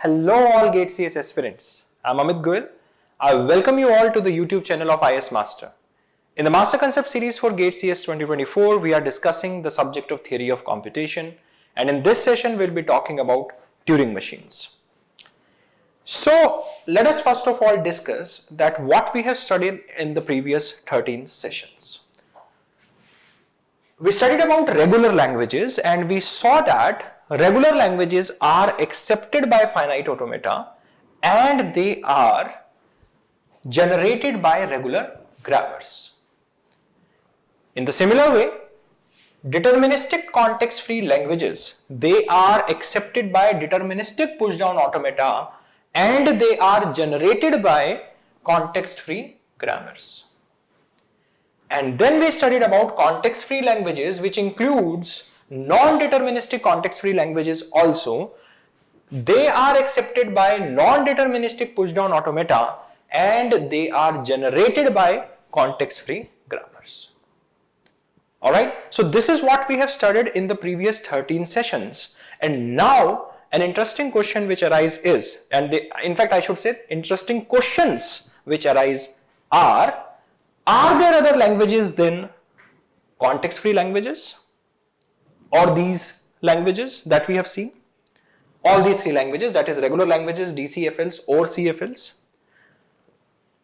Hello all GATE CS aspirants. I'm Amit Goyal. I welcome you all to the YouTube channel of IS Master. In the Master Concept series for GATE CS 2024, we are discussing the subject of theory of computation, and in this session we'll be talking about Turing machines. So let us first of all discuss that what we have studied in the previous 13 sessions. We studied about regular languages and we saw that regular languages are accepted by finite automata and they are generated by regular grammars. In the similar way, deterministic context-free languages, they are accepted by deterministic push-down automata and they are generated by context-free grammars. And then we studied about context-free languages, which includes non-deterministic context-free languages also. They are accepted by non-deterministic push-down automata and they are generated by context-free grammars. Alright, so this is what we have studied in the previous 13 sessions. And now an interesting question which arises is, in fact I should say interesting questions which arise are there other languages than context-free languages? Or these languages that we have seen? All these three languages, that is regular languages, DCFLs or CFLs.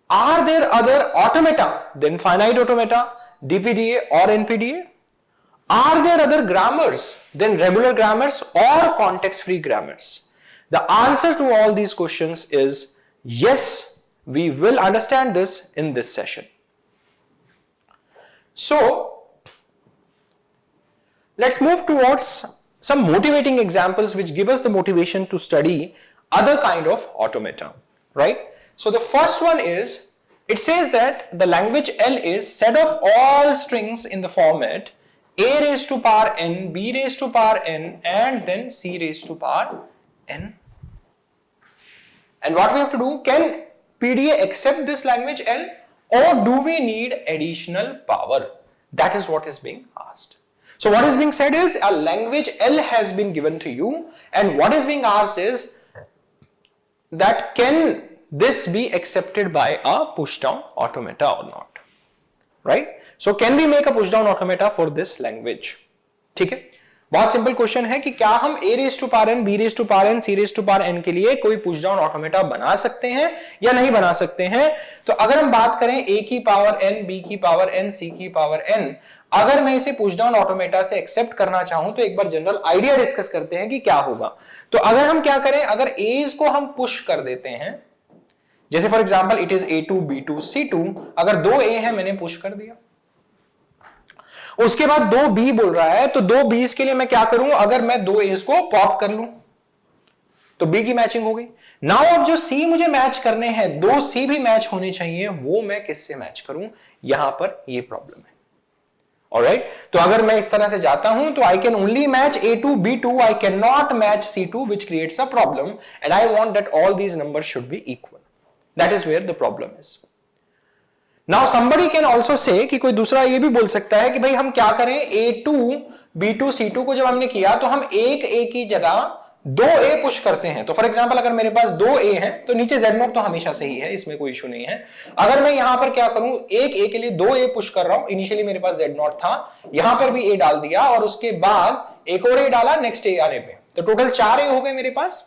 Are there other automata than finite automata, DPDA or NPDA? Are there other grammars than regular grammars or context-free grammars? The answer to all these questions is yes, we will understand this in this session. So, let's move towards some motivating examples which give us the motivation to study other kind of automata, right? So the first one is, it says that the language L is set of all strings in the format a raised to power n, b raised to power n and then c raised to power n. And what we have to do, can PDA accept this language L or do we need additional power? That is what is being asked. So what is being said is a language L has been given to you and what is being asked is that can this be accepted by a push-down automata or not, right? So can we make a push-down automata for this language? ठीक है, बहुत simple question है कि क्या हम a raised to power n, b raised to power n, c raised to power n के लिए कोई पुश डाउन ऑटोमेटा बना सकते हैं या नहीं बना सकते हैं? तो अगर हम बात करें a की पावर n, b की पावर n, c की पावर n, अगर मैं इसे पुश डाउन ऑटोमेटा से एक्सेप्ट करना चाहूं तो एक बार जनरल आइडिया डिस्कस करते हैं कि क्या होगा. तो अगर हम क्या करें, अगर a's को हम पुश कर देते हैं, जैसे for example it is a2, b2, c2, अगर दो a है मैंने पुश कर दिया, उसके बाद दो बी बोल रहा है तो दो बीस के लिए मैं क्या करूं, अगर मैं दो एस को पॉप कर लूं तो बी की मैचिंग हो गई. नाउ अब जो सी मुझे मैच करने हैं, दो सी भी मैच होने चाहिए, वो मैं किससे मैच करूं, यहां पर ये प्रॉब्लम है. ऑलराइट, तो अगर मैं इस तरह से जाता हूं तो I can only match a2 b2, I can not match c2 which creates a problem and I want that all these numbers should be equal. That is where the problem is. Now somebody can also say कि कोई दूसरा ये भी बोल सकता है कि भाई हम क्या करें, a2 b2 c2 को जब हमने किया तो हम एक a की जगह दो a पुश करते हैं. तो फॉर एग्जांपल अगर मेरे पास दो a हैं तो नीचे z0 तो हमेशा सही है, इसमें कोई इशू नहीं है. अगर मैं यहां पर क्या करूं, एक a के लिए दो a पुश कर रहा हूं, इनिशियली मेरे पास z0 था, यहां पर भी a डाल दिया और उसके बाद एक और a डाला नेक्स्ट a आने पे, तो टोटल 4 a हो गए मेरे पास.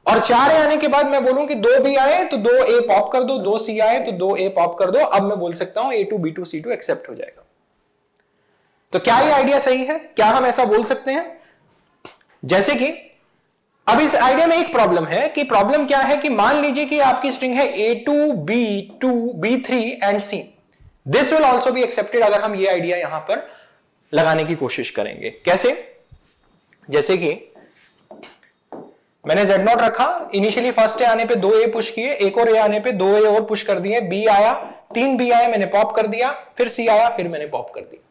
और 4 ए आने के बाद मैं बोलूं कि 2 बी आए तो 2 ए पॉप कर दो, 2 सी आए तो 2 ए पॉप कर दो, अब मैं बोल सकता हूं a2 b2 c2 एक्सेप्ट हो जाएगा. तो क्या ये आइडिया सही है? क्या हम ऐसा बोल सकते हैं? जैसे कि अब इस आइडिया में एक प्रॉब्लम है कि प्रॉब्लम क्या है कि मान लीजिए कि आपकी स्ट्रिंग है a2 b2 b3 and c. This will also be accepted अगर हम ये आइडिया यहां पर लगाने की कोशिश करेंगे. कैसे? जैसे कि मैंने z0 रखा, इनिशियली फर्स्ट ए आने पे 2 ए पुश किए, एक और ए आने पे 2 ए और पुश कर दिए, बी आया, 3 बी आए मैंने पॉप कर दिया, फिर सी आया फिर मैंने पॉप कर दिया.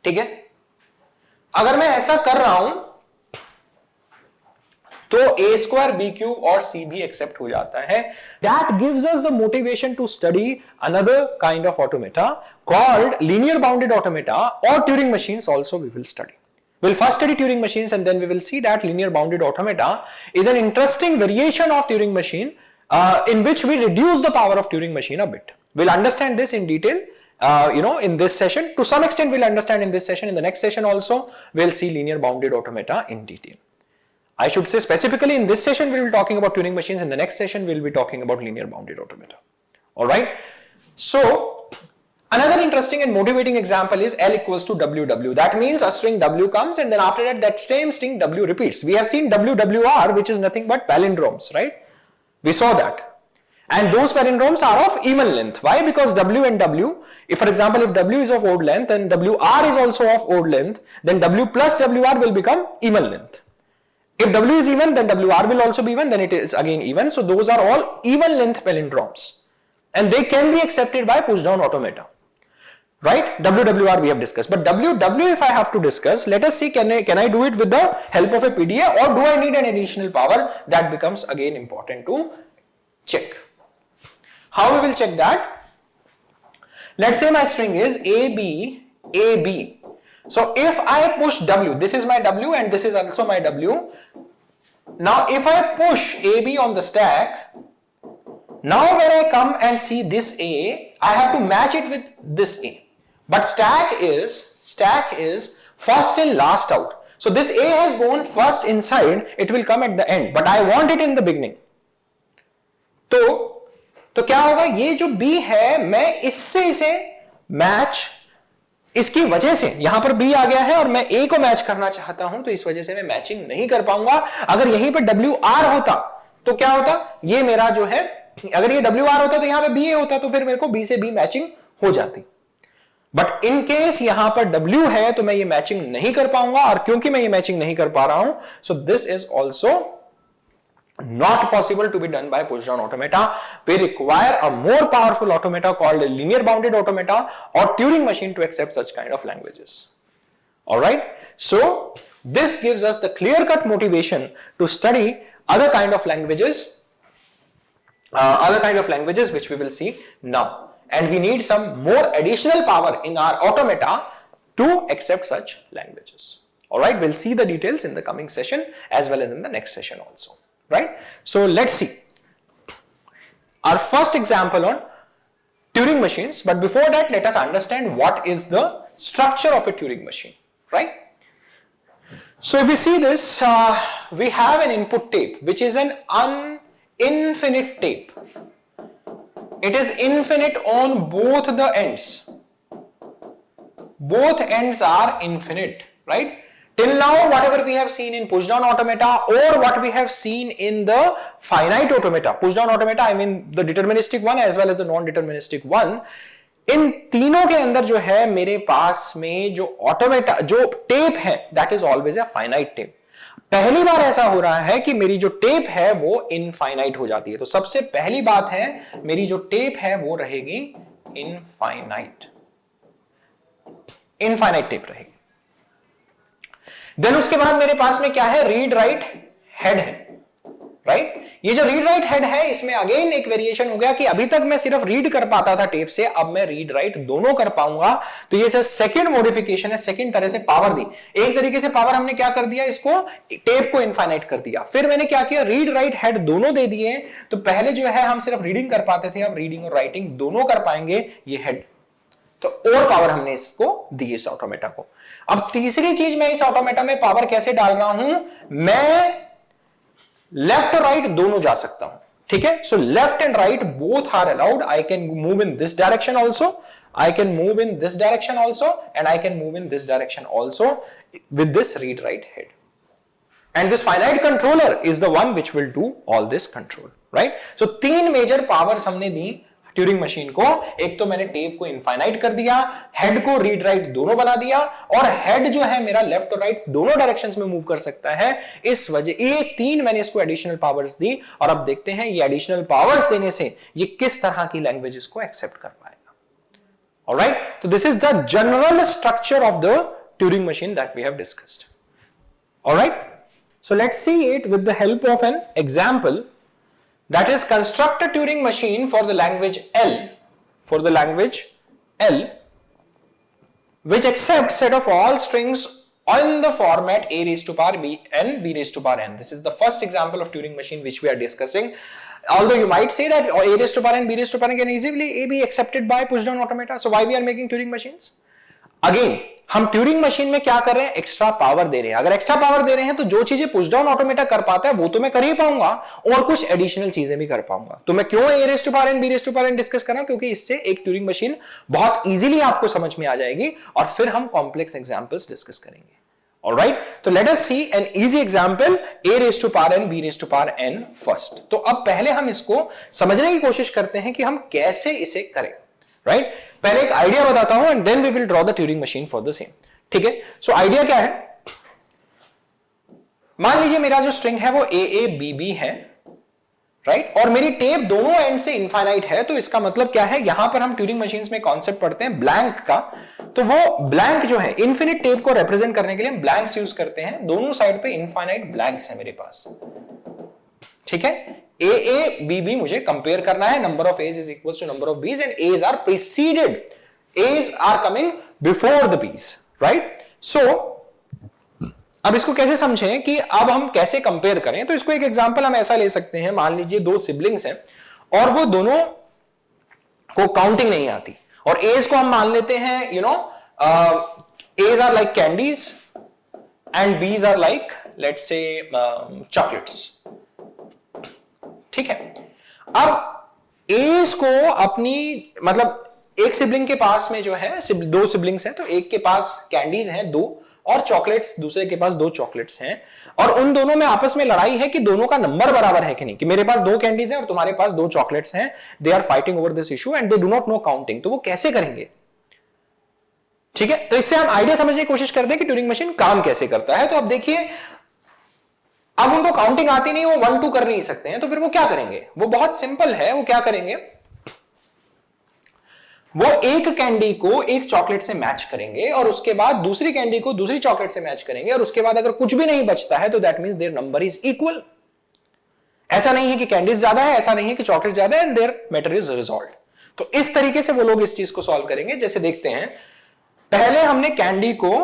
ठीक है, अगर मैं ऐसा कर रहा हूं तो a स्क्वायर b क्यूब और c भी एक्सेप्ट हो जाता है. That gives us the motivation to study another kind of automata called linear bounded automata और Turing machines also we will study. We'll first study Turing machines and then we will see that linear bounded automata is an interesting variation of Turing machine in which we reduce the power of Turing machine a bit. We'll understand this in detail in this session. To some extent we'll understand in this session. In the next session also we'll see linear bounded automata in detail. I should say specifically in this session we will be talking about Turing machines. In the next session we'll be talking about linear bounded automata. Alright. So another interesting and motivating example is L equals to WW. That means a string W comes and then after that same string W repeats. We have seen WWR, which is nothing but palindromes, right? We saw that. And those palindromes are of even length. Why? Because W and W, if for example, if W is of odd length and WR is also of odd length, then W plus WR will become even length. If W is even, then WR will also be even, then it is again even. So those are all even length palindromes. And they can be accepted by push down automata. Right? WWR we have discussed, but WW if I have to discuss, let us see can I do it with the help of a PDA or do I need an additional power? That becomes again important to check. How we will check that? Let's say my string is AB, AB. So if I push W, this is my W and this is also my W. Now if I push AB on the stack, now when I come and see this A, I have to match it with this A. But stack is first in last out. So this A has gone first inside, it will come at the end, but I want it in the beginning. तो क्या होगा, ये जो B है मैं इससे इसे match, इसकी वजह से यहां पर B आ गया है और मैं A को मैच करना चाहता हूं, तो इस वजह से मैं मैचिंग नहीं कर पाऊंगा. अगर यहीं पर WR होता तो क्या होता, ये मेरा जो है, अगर ये WR होता तो यहां पे BA होता, तो फिर मेरे को B से B मैचिंग हो जाती. बट इन केस यहां पर W है तो मैं ये मैचिंग नहीं कर पाऊंगा, और क्योंकि मैं ये मैचिंग नहीं कर पा रहा हूं, so this is also not possible to be done by push down automata. We require a more powerful automata called a linear bounded automata or Turing machine to accept such kind of languages. Alright, so this gives us the clear cut motivation to study other kind of languages which we will see now, and we need some more additional power in our automata to accept such languages. Alright, we'll see the details in the coming session as well as in the next session also. Right? So let's see our first example on Turing machines, but before that let us understand what is the structure of a Turing machine, right? So if we see this, we have an input tape which is an infinite tape. It is infinite on both the ends. Both ends are infinite, right? Till now, whatever we have seen in push down automata or what we have seen in the finite automata, push down automata I mean the deterministic one as well as the non-deterministic one, इन तीनों के अंदर जो है मेरे पास में जो automata जो tape है that is always a finite tape. पहली बार ऐसा हो रहा है कि मेरी जो टेप है वो इनफाइनाइट हो जाती है. तो सबसे पहली बात है मेरी जो टेप है वो रहेगी इनफाइनाइट टेप रहेगी. देन उसके बाद मेरे पास में क्या है, रीड राइट हेड है, राइट? ये जो रीड राइट हेड है इसमें अगेन एक वेरिएशन हो गया कि अभी तक मैं सिर्फ रीड कर पाता था टेप से, अब मैं रीड राइट दोनों कर पाऊंगा. तो ये सेकंड मॉडिफिकेशन है, सेकंड तरह से पावर दी. एक तरीके से पावर हमने क्या कर दिया, इसको टेप को इनफाइनाइट कर दिया. फिर मैंने क्या किया, रीड राइट हेड दोनों दे दिए. तो पहले जो है हम सिर्फ रीडिंग कर पाते थे, अब रीडिंग और राइटिंग दोनों कर पाएंगे ये हेड. तो और पावर हमने इसको दी इस ऑटोमेटा को. अब तीसरी चीज मैं इस ऑटोमेटा में पावर कैसे डाल रहा हूं, मैं लेफ्ट और राइट दोनों जा सकता हूं. ठीक है, so left and right both are allowed. I can move in this direction also, I can move in this direction also, and I can move in this direction also with this read write head. And this finite controller is the one which will do all this control, right? So तीन major powers हमने दी Turing machine को. एक तो मैंने tape को infinite कर दिया, head को रीड राइट दोनों बना दिया, और हेड जो है मेरा लेफ्ट और राइट दोनों डायरेक्शंस में मूव कर सकता है. इस वजह ये तीन मैंने इसको एडिशनल पावर्स दी, और अब देखते हैं ये एडिशनल पावर्स देने से ये किस तरह की लैंग्वेजेस को एक्सेप्ट कर पाएगा. ऑलराइट, तो this is the general structure of the Turing machine that we have discussed. Alright, so let's see it with the help of an example. That is, construct a Turing machine for the language L, which accepts set of all strings on the format a raised to power b n b raised to power n. This is the first example of Turing machine which we are discussing. Although you might say that a raised to power n b raised to power n can easily be accepted by push down automata. So why we are making Turing machines? Again हम Turing machine में क्या कर रहे हैं, extra power दे रहे हैं. अगर extra power दे रहे हैं तो जो चीजें पुश डाउन ऑटोमेटा कर पाता है वो तो मैं कर ही पाऊंगा और कुछ एडिशनल चीजें भी कर पाऊंगा. तो मैं क्यों a raise to power n b raise to power n discuss कर रहा हूं, क्योंकि इससे एक ट्यूरिंग मशीन बहुत इजीली आपको समझ में आ जाएगी और फिर हम कॉम्प्लेक्स एग्जांपल्स डिस्कस करेंगे. ऑलराइट, तो let us see an easy example a raise to power n b raise to power n first. तो अब पहले हम इसको समझने की कोशिश करते हैं कि हम कैसे इसे करें. राइट, पहले एक आइडिया बताता हूं and then we will draw the Turing machine for the same. ठीक है, सो आइडिया क्या है, मान लीजिए मेरा जो स्ट्रिंग है वो ए ए बी बी है. राइट, और मेरी टेप दोनों एंड से इनफाइनाइट है. तो इसका मतलब क्या है, यहां पर हम ट्यूरिंग मशीन्स में कॉन्सेप्ट पढ़ते हैं ब्लैंक का. तो वो ब्लैंक जो है इनफिनिट टेप को रिप्रेजेंट करने के लिए हम ब्लैंक्स यूज करते हैं. दोनों साइड पे इनफाइनाइट ब्लैंक्स है मेरे पास. ठीक है, ए ए बी बी मुझे कंपेयर करना है. Number of a's is equal to number of b's and a's are preceded, a's are coming before the b's. Right, so अब इसको कैसे समझें कि अब हम कैसे कंपेयर करें. तो इसको एक एग्जांपल हम ऐसा ले सकते हैं, मान लीजिए दो सिबलिंग्स हैं और वो दोनों को काउंटिंग नहीं आती और एज को हम मान लेते हैं you know a's are like candies and b's are like let's say chocolates. ठीक है, अब एज को अपनी मतलब एक सिबलिंग के पास में जो है दो सिबलिंग्स हैं तो एक के पास कैंडीज हैं दो और चॉकलेट्स दूसरे के पास दो चॉकलेट्स हैं और उन दोनों में आपस में लड़ाई है कि दोनों का नंबर बराबर है कि नहीं, कि मेरे पास दो कैंडीज हैं और तुम्हारे पास दो चॉकलेट्स हैं. They are fighting over this issue and they do not know counting. तो वो कैसे करेंगे. ठीक है, तो इससे हम आइडिया समझने की कोशिश करते हैं कि ट्यूरिंग मशीन काम कैसे करता है. तो अब देखिए, अब उनको काउंटिंग आती नहीं, वो 1 2 कर नहीं सकते हैं, तो फिर वो क्या करेंगे. वो बहुत सिंपल है. वो क्या करेंगे, वो एक कैंडी को एक चॉकलेट से मैच करेंगे और उसके बाद दूसरी कैंडी को दूसरी चॉकलेट से मैच करेंगे और उसके बाद अगर कुछ भी नहीं बचता है तो that means their number is equal. ऐसा नहीं है कि कैंडीज ज्यादा है, ऐसा नहीं है कि चॉकलेट ज्यादा है and their matter is resolved. तो इस तरीके से वो लोग इस चीज को सॉल्व करेंगे. जैसे देखते हैं, पहले हमने कैंडी को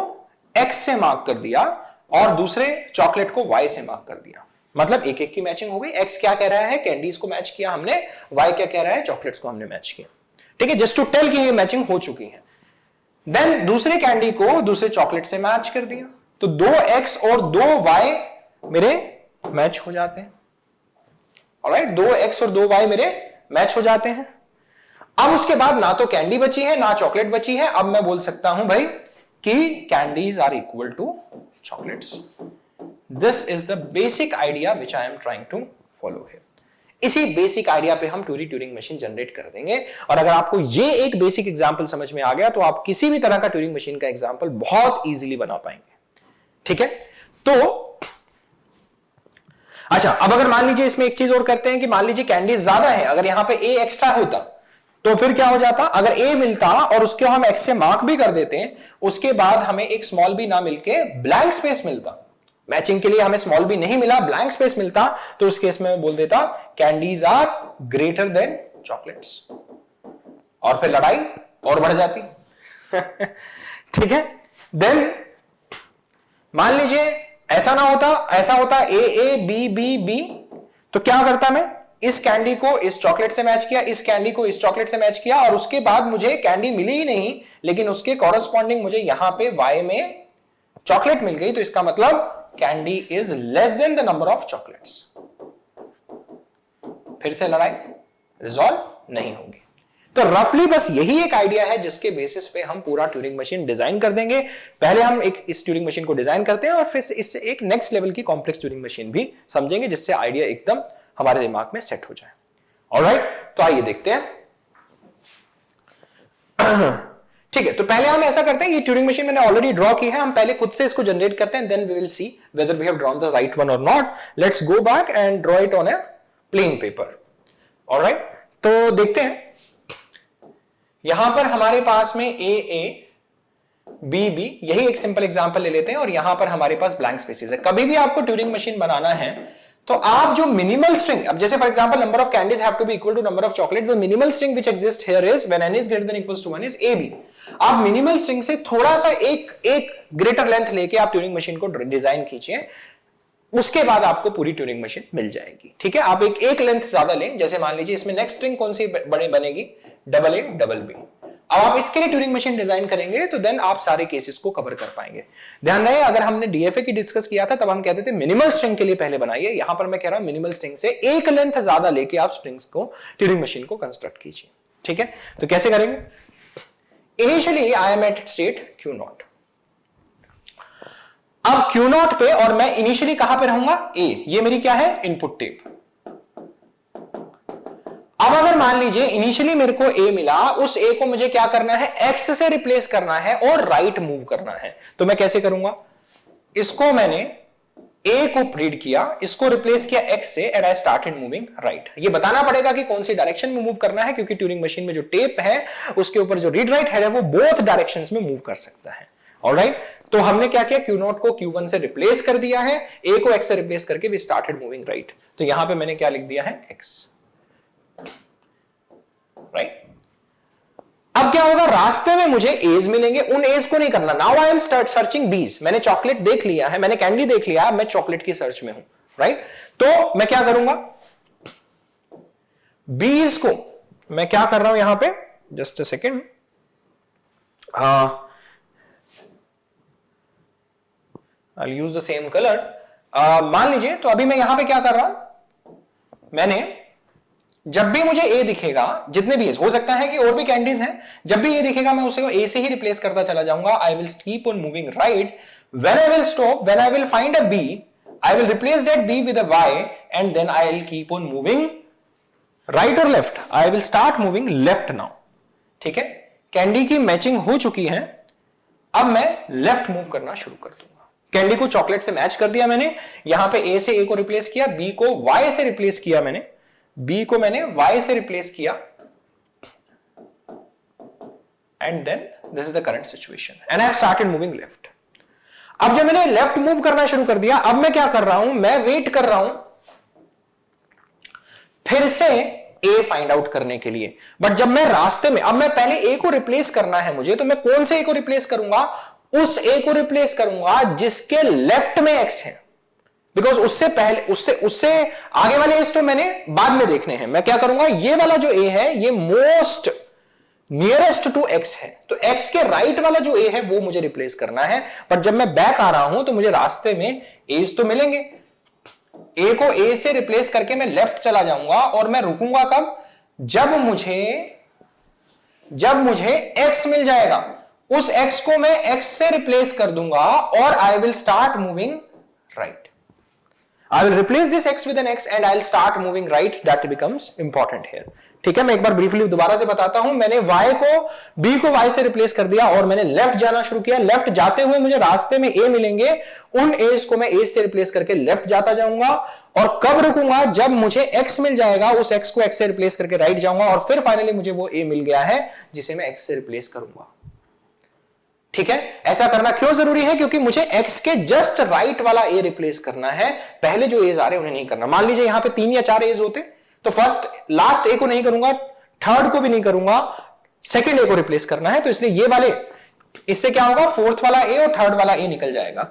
एक्स से मार्क कर दिया और दूसरे चॉकलेट को वाई से मार्क कर दिया. मतलब एक एक की मैचिंग हो गई. एक्स क्या कह रहा है, कैंडीज को मैच किया हमने, वाई क्या कह रहा है, चॉकलेट्स को हमने मैच किया. ठीक है, जस्ट टू टेल कि ये मैचिंग हो चुकी है. देन दूसरे कैंडी को दूसरे चॉकलेट से मैच कर दिया तो 2x और 2y मेरे मैच हो जाते हैं. ऑलराइट, 2x और 2y मेरे मैच हो जाते हैं. अब उसके बाद ना तो कैंडी बची है ना चॉकलेट बची है. अब मैं बोल सकता हूं भाई कि candies are equal to chocolates. This is the basic idea which I am trying to follow here. इसी बेसिक आइडिया पे हम ट्यूरिंग मशीन जनरेट कर देंगे. और अगर आपको ये एक बेसिक एग्जांपल समझ में आ गया तो आप किसी भी तरह का ट्यूरिंग मशीन का एग्जांपल बहुत इजीली बना पाएंगे. ठीक है, तो अच्छा, अब अगर मान लीजिए इसमें एक चीज और करते हैं कि मान लीजिए कैंडी ज्यादा है, अगर यहां पे ए एक्स्ट्रा होता तो फिर क्या हो जाता, अगर ए मिलता और उसके हम एक्स से मार्क भी कर देते हैं, उसके बाद हमें एक स्मॉल बी ना मिलके ब्लैंक स्पेस मिलता. मैचिंग के लिए हमें स्मॉल बी नहीं मिला, ब्लैंक स्पेस मिलता, तो उस केस में मैं बोल देता candies are greater than chocolates और फिर लड़ाई और बढ़ जाती. ठीक है, देन मान लीजिए ऐसा ना होता, ऐसा होता ए ए बी बी बी, तो क्या करता मैं, इस कैंडी को इस चॉकलेट से मैच किया, इस कैंडी को इस चॉकलेट से मैच किया और उसके बाद मुझे कैंडी मिली ही नहीं लेकिन उसके कॉरेस्पॉन्डिंग मुझे यहां पे वाई में चॉकलेट मिल गई. तो इसका मतलब candy is less then the number of chocolates. फिर से लड़ाई रिजॉल्व नहीं होगी. तो रफली बस यही एक आइडिया है जिसके बेसिस पे हम पूरा ट्यूरिंग मशीन डिजाइन कर देंगे. पहले हम एक इस ट्यूरिंग मशीन को डिजाइन करते हैं और फिर इससे एक नेक्स्ट लेवल की कॉम्प्लेक्स ट्यूरिंग मशीन भी समझेंगे जिससे आइडिया एकदम हमारे दिमाग में सेट हो जाए. ऑलराइट, तो आइए देखते हैं. ठीक है, तो पहले हम ऐसा करते हैं, ये ट्यूरिंग मशीन मैंने ऑलरेडी ड्रॉ की है, हम पहले खुद से इसको जनरेट करते हैं, then we will see whether we have drawn the right one और not. Let's go back and draw it on a plain paper. Alright, तो देखते हैं. यहां पर हमारे पास में ए ए बी बी, यही एक सिंपल एग्जांपल ले लेते हैं और यहां पर हमारे पास ब्लैंक स्पेसेस है. कभी भी आपको ट्यूरिंग मशीन बनाना है तो आप जो मिनिमल स्ट्रिंग, अब जैसे for example number of candies have to be equal to number of chocolates, the minimal string which exist here is when n is greater than equals to 1 is ab. आप minimal string से थोड़ा सा एक greater length लेके आप Turing machine को design कीजिए, उसके बाद आपको पूरी ट्यूरिंग मशीन मिल जाएगी। ठीक है, आप एक लेंथ ज्यादा लें, जैसे मान लीजिए इसमें नेक्स्ट स्ट्रिंग कौन सी बड़े बनेगी, डबल ए डबल बी। अब आप इसके लिए ट्यूरिंग मशीन डिजाइन करेंगे तो देन आप सारे केसेस को कवर कर पाएंगे। ध्यान रहे, अगर हमने डीएफए की डिस्कस किया था तब हम कहते थे मिनिमल स्ट्रिंग के लिए पहले बनाइए, यहां पर मैं कह रहा हूं मिनिमल स्ट्रिंग से एक लेंथ ज्यादा लेके आप स्ट्रिंग्स को ट्यूरिंग मशीन को कंस्ट्रक्ट कीजिए। ठीक है, तो कैसे करेंगे? Initially I am at state Q naught. अब Q नॉट पे, और मैं इनिशियली कहां पे रहूंगा, A, ये मेरी क्या है, इनपुट टेप। अब अगर मान लीजिए इनिशियली मेरे को A मिला, उस A को मुझे क्या करना है, X से रिप्लेस करना है और राइट मूव करना है। तो मैं कैसे करूंगा, इसको मैंने A को रीड किया, इसको रिप्लेस किया X से, and I started moving right. ये बताना पड़ेगा कि कौन सी डायरेक्शन में मूव करना है, क्योंकि ट्यूरिंग मशीन में जो टेप है उसके ऊपर जो रीड राइट है वो बोथ डायरेक्शंस में मूव कर सकता है। ऑलराइट, तो हमने क्या किया, Q नॉट को Q1 से रिप्लेस कर दिया है, A को X से रिप्लेस करके वी स्टार्टेड मूविंग राइट। तो यहां पे मैंने क्या लिख दिया है, X। राइट, अब क्या होगा, रास्ते में मुझे एज मिलेंगे, उन एज को नहीं करना। Now I M start searching बीज। मैंने चॉकलेट देख लिया है, मैंने कैंडी देख लिया है, मैं चॉकलेट की सर्च में हूं। राइट, तो मैं क्या करूंगा, बीज को मैं क्या कर रहा हूं यहां पे, just a second, I'll use the same color। मान लीजिए, तो अभी मैं यहां पे क्या कर रहा हूं, मैंने जब भी मुझे A दिखेगा, जितने भी हो सकता है कि और भी कैंडीज हैं, जब भी A दिखेगा मैं उसे A से ही रिप्लेस करता चला जाऊंगा। I will keep on moving right, when I will stop, when I will find a B, I will replace that B with a Y, and then I will keep on moving right और left. I will start moving left now. ठीक है, candy की matching हो चुकी है, अब मैं left move करना शुरू कर दूंगा। कैंडी को चॉकलेट से मैच कर दिया मैंने, यहां पे A से A को रिप्लेस किया, B को Y से रिप्लेस किया मैंने, B को मैंने Y से रिप्लेस किया, and then this is the current situation, and I have started moving left. अब जब मैंने लेफ्ट मूव करना शुरू कर दिया, अब मैं क्या कर रहा हूं, मैं वेट कर रहा हूं फिर से A फाइंड आउट करने के लिए। बट जब मैं रास्ते में, अब मैं पहले A को रिप्लेस करना है मुझे, तो मैं कौन से A को रिप्लेस करूंगा, उस A को रिप्लेस करूंगा जिसके लेफ्ट में X है, बिकॉज उससे पहले, उससे आगे वाले एज तो मैंने बाद में देखने हैं। मैं क्या करूंगा, ये वाला जो A है ये मोस्ट नियरेस्ट टू X है, तो X के राइट वाला जो A है वो मुझे रिप्लेस करना है। पर जब मैं बैक आ रहा हूं तो मुझे रास्ते में एज तो मिलेंगे, A को A से रिप्लेस करके मैं लेफ्ट चला जाऊंगा, और मैं रुकूंगा कब, जब मुझे X मिल जाएगा, उस X को मैं X से रिप्लेस कर दूंगा, और आई will start moving right. I will replace this X with an X and I'll start moving right. That becomes important here. ठीक है, मैं एक बार ब्रीफली दोबारा से बताता हूं। मैंने Y को B को Y से रिप्लेस कर दिया और मैंने लेफ्ट जाना शुरू किया। लेफ्ट जाते हुए मुझे रास्ते में A मिलेंगे, उन A's को मैं A से रिप्लेस करके लेफ्ट जाता जाऊंगा, और कब रुकूंगा, जब मुझे X मिल जाएगा, उस X को X से रिप्लेस करके राइट जाऊंगा, और फिर फाइनली मुझे वो A मिल गया है जिसे मैं X से रिप्लेस करूंगा। ठीक है, ऐसा करना क्यों जरूरी है, क्योंकि मुझे X के जस्ट राइट वाला A रिप्लेस करना है, पहले जो A's आ रहे हैं उन्हें नहीं करना। मान लीजिए यहां पे 3 या 4 A's होते तो फर्स्ट लास्ट A को नहीं करूंगा, थर्ड को भी नहीं करूंगा, सेकंड A को रिप्लेस करना है, तो इसलिए ये वाले, इससे क्या होगा, फोर्थ वाला A और थर्ड वाला A निकल जाएगा।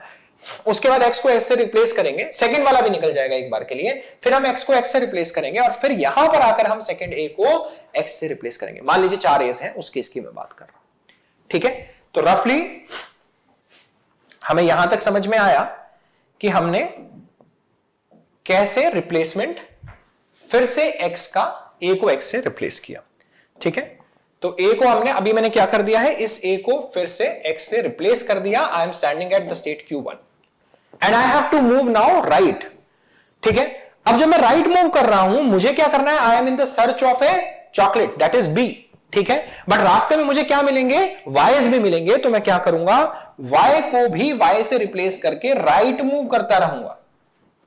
उसके बाद X को X से रिप्लेस करेंगे, सेकंड वाला भी निकल जाएगा एक बार के लिए, फिर हम X को X से रिप्लेस करेंगे, और फिर यहां पर आकर हम सेकंड A को X से रिप्लेस करेंगे। मान लीजिए 4 A's हैं, उस केस की मैं बात कर रहा हूं। ठीक है, तो रफली हमें यहां तक समझ में आया कि हमने कैसे रिप्लेसमेंट फिर से X का A को X से रिप्लेस किया। ठीक है, तो A को हमने, अभी मैंने क्या कर दिया है, इस A को फिर से X से रिप्लेस कर दिया। I am standing at the state Q1 and I have to move now right. ठीक है, अब जब मैं राइट मूव कर रहा हूं, मुझे क्या करना है, आई am in the search of A chocolate, that is B। ठीक है, बट रास्ते में मुझे क्या मिलेंगे, Y's भी मिलेंगे, तो मैं क्या करूंगा, Y को भी Y से रिप्लेस करके राइट मूव करता रहूंगा।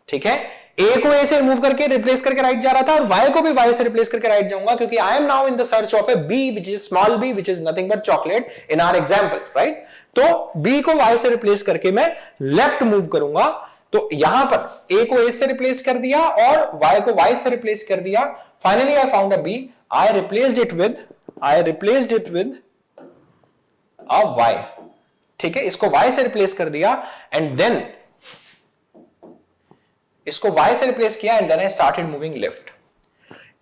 ठीक है, A को A से मूव करके रिप्लेस करके राइट जा रहा था, और Y को भी Y से रिप्लेस करके राइट जाऊंगा, क्योंकि I am now in the search of a B which is small b which is nothing but chocolate in our example, right. तो B को Y से रिप्लेस करके मैं लेफ्ट मूव करूंगा, तो यहां पर A को A से रिप्लेस कर दिया और Y को Y से रिप्लेस कर दिया। Finally I found a B, I replaced it with a y, ठीक है, इसको y से रिप्लेस कर दिया एंड देन इसको y से रिप्लेस किया and then I started moving left.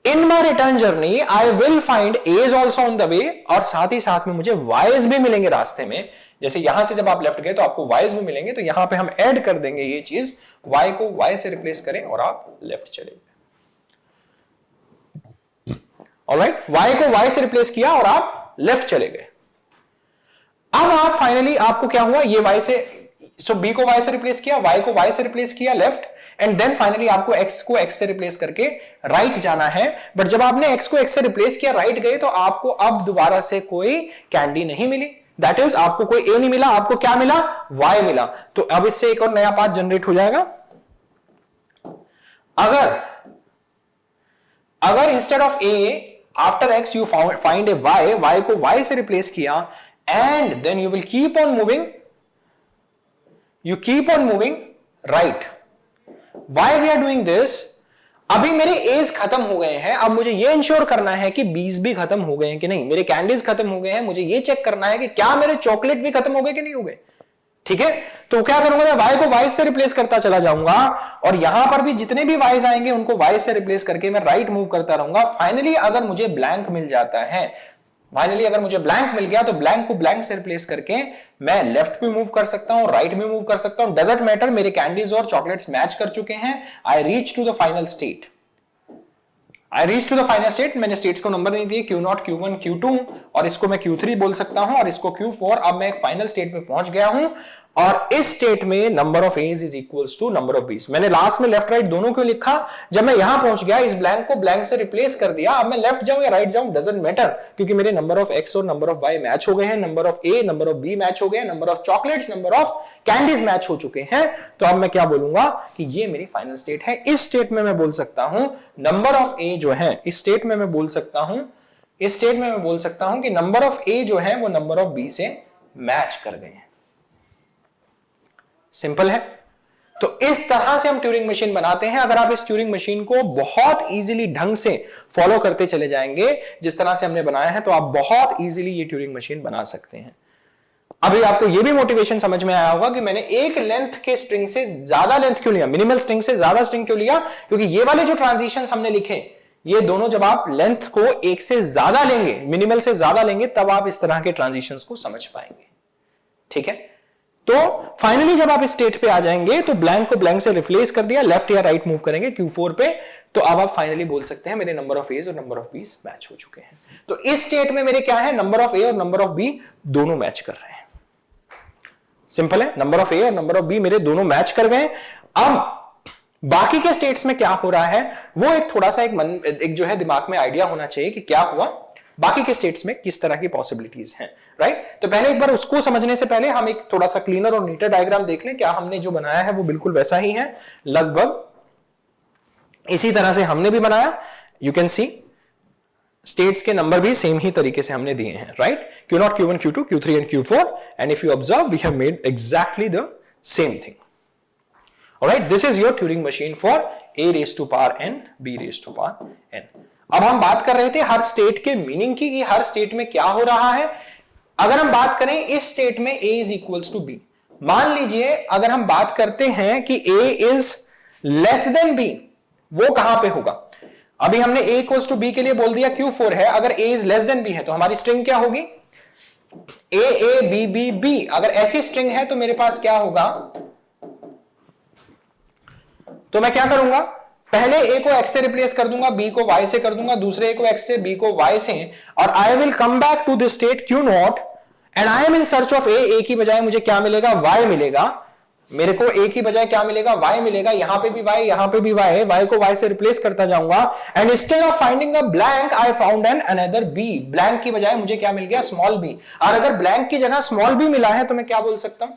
In my return journey I will find a's also on the way, और साथ ही साथ में मुझे वाइज भी मिलेंगे रास्ते में. जैसे यहां से जब आप लेफ्ट गए तो आपको वाइज भी मिलेंगे, तो यहां पे हम ऐड कर देंगे ये चीज, y को y से रिप्लेस करें और आप लेफ्ट चले गए. ऑलराइट, y को y से रिप्लेस किया और आप लेफ्ट चले गए. अब आप फाइनली आपको क्या हुआ, ये y से, सो b को y से रिप्लेस किया, y को y से रिप्लेस किया लेफ्ट, एंड देन फाइनली आपको x को x से रिप्लेस करके राइट जाना है. बट जब आपने x को x से रिप्लेस किया, राइट गए, तो आपको अब दोबारा से कोई कैंडी नहीं मिली. दैट इज आपको कोई a नहीं मिला, आपको क्या मिला, y मिला. तो अब इससे एक और नया पाथ जनरेट हो जाएगा. अगर instead of a after x you find a y को y से रिप्लेस किया and then you will keep on moving right. Why we are doing this? अभी मेरे एज खत्म हो गए हैं, अब मुझे ये इंश्योर करना है कि बीज भी खत्म हो गए हैं कि नहीं, मेरे कैंडीज खत्म हो गए हैं, मुझे ये चेक करना है कि क्या मेरे चॉकलेट भी खत्म हो गए कि नहीं हो गए. ठीक है, तो क्या करूंगा, मैं y को y से रिप्लेस करता चला जाऊंगा, और यहां पर भी जितने भी y's आएंगे उनको y से रिप्लेस करके मैं राइट मूव करता रहूंगा. फाइनली अगर मुझे ब्लैंक मिल जाता है, अगर मुझे ब्लैंक मिल गया, तो ब्लैंक को ब्लैंक से रिप्लेस करके मैं लेफ्ट भी मूव कर सकता हूं, राइट भी मूव कर सकता हूं. डजंट मैटर, मेरे कैंडीज और चॉकलेट्स मैच कर चुके हैं. I reach to the final state. मैंने स्टेट्स को नंबर नहीं दिए, Q0, Q1, Q2, और इसको मैं Q3 बोल सकता हूं, और इसको Q4. अब मैं एक फाइनल स्टेट में पहुंच गया हूं, और इस स्टेट में number of a's is equals to number of b's. मैंने लास्ट में लेफ्ट राइट दोनों क्यों लिखा, जब मैं यहां पहुंच गया, इस ब्लैंक को ब्लैंक से रिप्लेस कर दिया. अब मैं लेफ्ट जाऊं या राइट जाऊं, डजंट मैटर, क्योंकि मेरे नंबर ऑफ एक्स और नंबर ऑफ वाई मैच हो गए हैं, number of a, number of b match हो गए हैं, number of chocolates, number of candies match हो चुके हैं. तो अब मैं क्या बोलूंगा कि ये मेरी फाइनल स्टेट है. इस स्टेट में मैं बोल सकता हूं नंबर ऑफ ए जो है, इस स्टेट में मैं बोल सकता हूं कि नंबर ऑफ ए जो है वो नंबर ऑफ बी से मैच कर गए हैं. सिंपल है. तो इस तरह से हम ट्यूरिंग मशीन बनाते हैं. अगर आप इस ट्यूरिंग मशीन को बहुत इजीली ढंग से फॉलो करते चले जाएंगे जिस तरह से हमने बनाया है, तो आप बहुत इजीली ये ट्यूरिंग मशीन बना सकते हैं. अभी आपको ये भी मोटिवेशन समझ में आया होगा कि मैंने एक लेंथ के स्ट्रिंग से ज्यादा लेंथ क्यों लिया, मिनिमल स्ट्रिंग से ज्यादा स्ट्रिंग क्यों लिया, क्योंकि ये वाले जो ट्रांजिशंस हमने लिखे, ये दोनों जब आप लेंथ को एक से ज्यादा लेंगे, मिनिमल से ज्यादा लेंगे, तब आप इस तरह के ट्रांजिशंस को समझ पाएंगे. ठीक है, तो फाइनली जब आप इस स्टेट पे आ जाएंगे, तो ब्लैंक को ब्लैंक से रिप्लेस कर दिया, लेफ्ट या राइट मूव करेंगे Q4 पे, तो अब आप फाइनली बोल सकते हैं मेरे नंबर ऑफ एज और नंबर ऑफ बीज मैच हो चुके हैं. तो इस स्टेट में मेरे क्या है, नंबर ऑफ ए और नंबर ऑफ बी दोनों मैच कर रहे हैं. सिंपल है, नंबर ऑफ ए और नंबर ऑफ बी मेरे दोनों मैच कर गए. अब बाकी के स्टेट्स में क्या हो रहा है, वो एक थोड़ा सा एक जो है दिमाग में आइडिया होना चाहिए कि क्या हुआ, बाकी के स्टेट्स में किस तरह की पॉसिबिलिटीज हैं. राइट, तो पहले एक बार उसको समझने से पहले हम एक थोड़ा सा क्लीनर और नीटर डायग्राम देख लें. क्या हमने जो बनाया है वो बिल्कुल वैसा ही है, लगभग इसी तरह से हमने भी बनाया. यू कैन सी स्टेट्स के नंबर भी सेम ही तरीके से हमने दिए हैं. Right, Q0, Q1, Q2, Q3 and Q4, and if you observe we have made exactly the same thing. Alright, this is your Turing machine for A raised to power n, B raised to power n. अब हम बात कर रहे थे हर state के meaning की, कि हर state में क्या हो रहा है. अगर हम बात करें इस स्टेट में A is equals to B, मान लीजिए अगर हम बात करते हैं कि A is less than B, वो कहां पे होगा. अभी हमने A equals to B के लिए बोल दिया Q4 है. अगर A is less than B है तो हमारी स्ट्रिंग क्या होगी, A A B B B. अगर ऐसी स्ट्रिंग है तो मेरे पास क्या होगा, तो मैं क्या करूंगा, पहले A को X से रिप्लेस कर दूंगा, B को Y से कर दूंगा, दूसरे A को X से, B को Y से, और I will come back to this state Q0 and I am in search of A की बजाय मुझे क्या मिलेगा, Y मिलेगा. मेरे को A की बजाय क्या मिलेगा, Y मिलेगा. यहां पे भी Y, यहां पे भी Y है, Y को Y से रिप्लेस करता जाऊंगा. And instead of finding a blank I found an another B. Blank की बजाय मुझे क्या मिल गया, स्मॉल b. और अगर ब्लैंक की जगह स्मॉल b मिला है तो मैं क्या बोल सकता हूं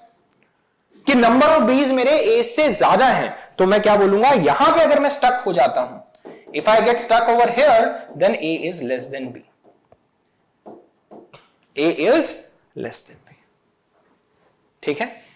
कि नंबर ऑफ बीज मेरे A से ज्यादा है. तो मैं क्या बोलूंगा, यहां पे अगर मैं स्टक हो जाता हूं, if I get stuck over here, then A is less than B. A is less than B. ठीक है.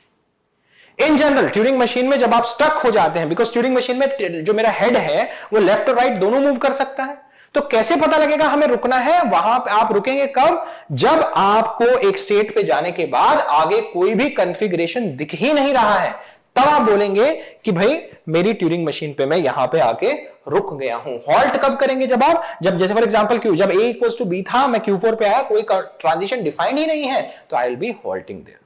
इन जनरल ट्यूरिंग मशीन में जब आप स्टक हो जाते हैं, बिकॉज ट्यूरिंग मशीन में जो मेरा हेड है वो लेफ्ट और राइट दोनों मूव कर सकता है, तो कैसे पता लगेगा हमें रुकना है? वहां पे आप रुकेंगे कब? जब आपको एक स्टेट पे जाने के बाद आगे कोई भी कॉन्फ़िगरेशन दिख ही नहीं रहा है, तब आप बोलेंगे कि भाई मेरी ट्यूरिंग मशीन पे मैं यहां पे आके रुक गया हूं। हॉल्ट कब करेंगे? जब जैसे फॉर एग्जांपल क्यू, जब a इक्वल्स टू बी था, मैं Q4 पे आया, कोई ट्रांजिशन डिफाइंड ही नहीं है, तो I will be halting there.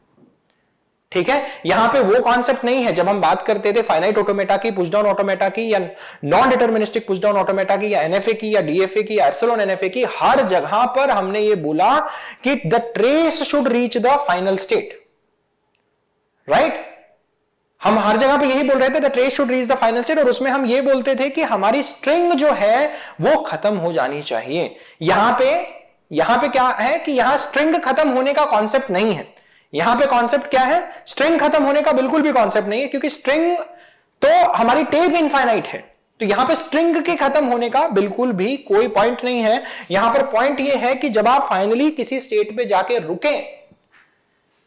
ठीक है, यहां पे वो कॉन्सेप्ट नहीं है जब हम बात करते थे फाइनाइट ऑटोमेटा की, पुश डाउन ऑटोमेटा की, या non deterministic push down automata की, या एनएफए की, या डीएफए की, या एप्सिलॉन एनएफए की। हर जगह पर हमने ये बोला कि the trace should reach the final state, right? हम हर जगह पे यही बोल रहे थे, the trace should reach the final state, और उसमें हम ये बोलते थे कि हमारी स्ट्रिंग जो है वो खत्म हो जानी चाहिए। यहां पे क्या है कि यहां स्ट्रिंग खत्म होने का कॉन्सेप्ट नहीं है। यहां पे कॉन्सेप्ट क्या है? स्ट्रिंग खत्म होने का बिल्कुल भी कॉन्सेप्ट नहीं है, क्योंकि स्ट्रिंग तो हमारी टेप इनफाइनाइट है, तो यहां पे स्ट्रिंग के खत्म होने का बिल्कुल भी कोई पॉइंट नहीं है। यहां पर पॉइंट यह है कि जब आप फाइनली किसी स्टेट पे जाके रुके,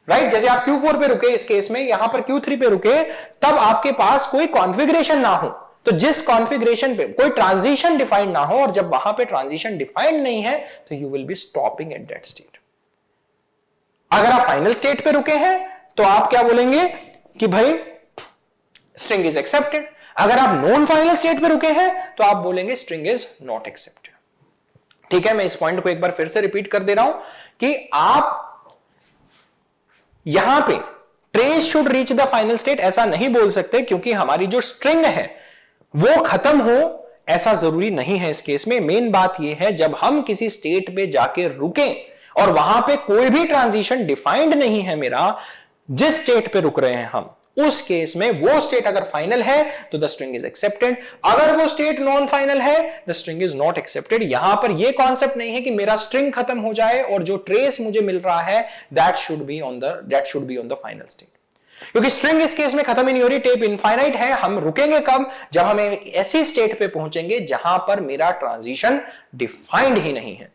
राइट, जैसे आप Q4 पे रुके इस केस में, यहां पर Q3 पे रुके, तब आपके पास कोई कॉन्फ़िगरेशन ना हो, तो जिस कॉन्फ़िगरेशन पे कोई ट्रांजिशन डिफाइंड ना हो, और जब वहां पे ट्रांजिशन डिफाइंड नहीं है, तो you will be stopping at that state. अगर आप फाइनल स्टेट पे रुके हैं तो आप क्या बोलेंगे कि भाई स्ट्रिंग इज एक्सेप्टेड। अगर आप नॉन फाइनल स्टेट पे रुके हैं तो आप बोलेंगे स्ट्रिंग इज नॉट एक्सेप्टेड। ठीक है, मैं इस पॉइंट को एक बार फिर से रिपीट कर दे रहा हूं कि आप यहां पे trace should reach the final state ऐसा नहीं बोल सकते, क्योंकि हमारी जो स्ट्रिंग है वो खत्म हो ऐसा जरूरी नहीं है इस केस में। मेन बात यह है जब हम किसी स्टेट पे जाके रुकें और वहां पे कोई भी ट्रांजिशन डिफाइंड नहीं है मेरा, जिस स्टेट पे रुक रहे हैं हम, उस केस में वो स्टेट अगर फाइनल है तो द स्ट्रिंग इज एक्सेप्टेड, अगर वो स्टेट नॉन फाइनल है the string is not accepted. यहां पर ये कॉन्सेप्ट नहीं है कि मेरा स्ट्रिंग खत्म हो जाए और जो ट्रेस मुझे मिल रहा है that should be on the final state, क्योंकि स्ट्रिंग इस केस में खत्म ही नहीं हो रही, टेप इनफाइनाइट है। हम रुकेंगे कब? जब हम एक ऐसी स्टेट पे पहुंचेंगे जहां पर मेरा ट्रांजिशन डिफाइंड ही नहीं है।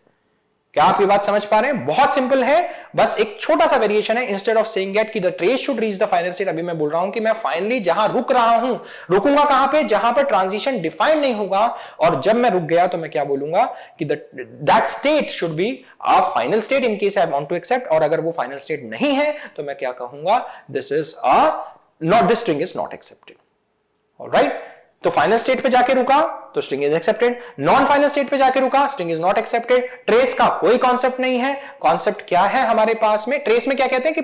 क्या आप ये बात समझ पा रहे हैं? बहुत सिंपल है, बस एक छोटा सा वेरिएशन है। इंस्टेड ऑफ सेइंग दैट कि the trace should reach the final state, अभी मैं बोल रहा हूं कि मैं फाइनली जहां रुक रहा हूं, रुकूंगा कहां पे? जहां पर ट्रांजिशन डिफाइंड नहीं होगा, और जब मैं रुक गया तो मैं क्या बोलूंगा कि that state should be a final state in case I want to accept, और अगर वो फाइनल स्टेट नहीं है तो मैं क्या कहूंगा? This string is not accepted. Alright, तो फाइनल स्टेट पे जाके रुका तो string is accepted, non final state पे जाके रुका string is not accepted. Trace का कोई कॉन्सेप्ट नहीं है। कॉन्सेप्ट क्या है हमारे पास में? ट्रेस में क्या कहते हैं कि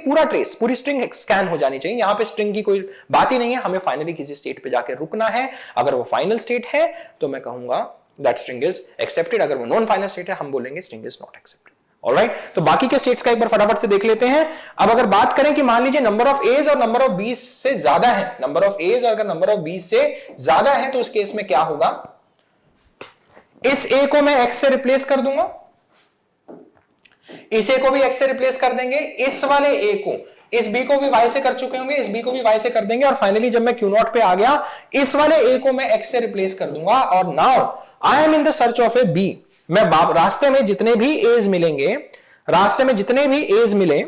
पूरी स्ट्रिंग स्कैन हो जानी चाहिए। यहां पे स्ट्रिंग की कोई बात ही नहीं है, हमें फाइनली किसी स्टेट पे जाके रुकना है। अगर वो फाइनल स्टेट है तो मैं कहूंगा दैट स्ट्रिंग इज एक्सेप्टेड, अगर वो नॉन फाइनल स्टेट है हम बोलेंगे string is not accepted. Alright, तो बाकी के स्टेट्स का एक बार फटाफट से देख लेते हैं। अब अगर बात करें कि मान लीजिए नंबर ऑफ एज और नंबर ऑफ बीस से ज्यादा है, नंबर ऑफ एज अगर नंबर ऑफ बीस से ज्यादा है तो उस केस में क्या होगा? इस ए को मैं एक्स से रिप्लेस कर दूंगा, इस ए को भी एक्स से रिप्लेस कर देंगे, इस वाले ए को, इस बी को भी वाई से कर चुके होंगे, इस बी को भी वाई से कर देंगे, और फाइनली जब मैं क्यू नॉट पे आ गया इस वाले ए को मैं एक्स से रिप्लेस कर दूंगा। और now I am in the search of a b. मैं रास्ते में जितने भी एज मिलेंगे, रास्ते में जितने भी एज मिले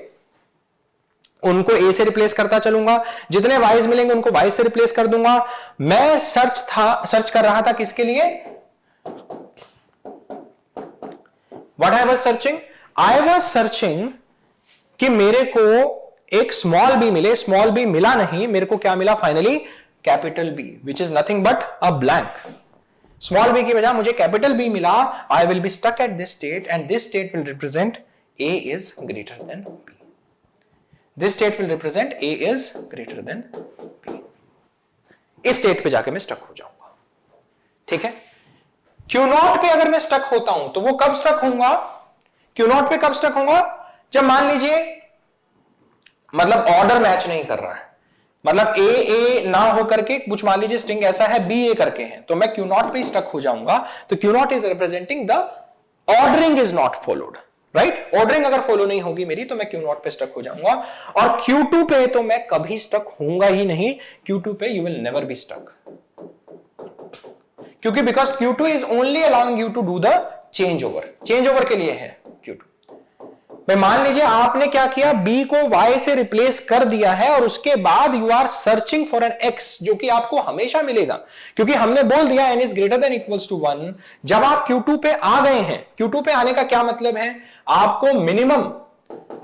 उनको ए से रिप्लेस करता चलूंगा, जितने वाइज मिलेंगे उनको वाई से रिप्लेस कर दूंगा। मैं सर्च कर रहा था किसके लिए? What I was searching? I was searching कि मेरे को एक स्मॉल बी मिले। स्मॉल बी मिला नहीं, मेरे को क्या मिला finally? Capital b, which is nothing but a blank. Small b की बजाय मुझे कैपिटल बी मिला। I will be stuck at this state and this state will represent a is greater than b. This state will represent a is greater than b. इस state पे जाके मैं stuck हो जाऊंगा। ठीक है, क्यू नॉट पे अगर मैं स्टक होता हूं तो वो कब स्टक होऊंगा? क्यू नॉट पे कब स्टक होऊंगा? जब मान लीजिए मतलब ऑर्डर मैच नहीं कर रहा है, मतलब ए ना हो करके कुछ, मान लीजिए स्ट्रिंग ऐसा है बी ए करके है, तो मैं क्यू नॉट पे स्टक हो जाऊंगा। तो Q not is representing the ordering is not followed, right? Ordering अगर फॉलो नहीं होगी मेरी तो मैं क्यू नॉट पे स्टक हो जाऊंगा। और Q2 पे तो मैं कभी स्टक होऊंगा ही नहीं। Q2 पे you will never be stuck, क्योंकि because Q2 is only allowing you to do the change over. Change over के लिए है Q2। भाई मान लीजिए आपने क्या किया, b को y से रिप्लेस कर दिया है और उसके बाद you are searching for an x जो कि आपको हमेशा मिलेगा, क्योंकि हमने बोल दिया n is greater than equals to 1। जब आप Q2 पे आ गए हैं, Q2 पे आने का क्या मतलब है, आपको मिनिमम,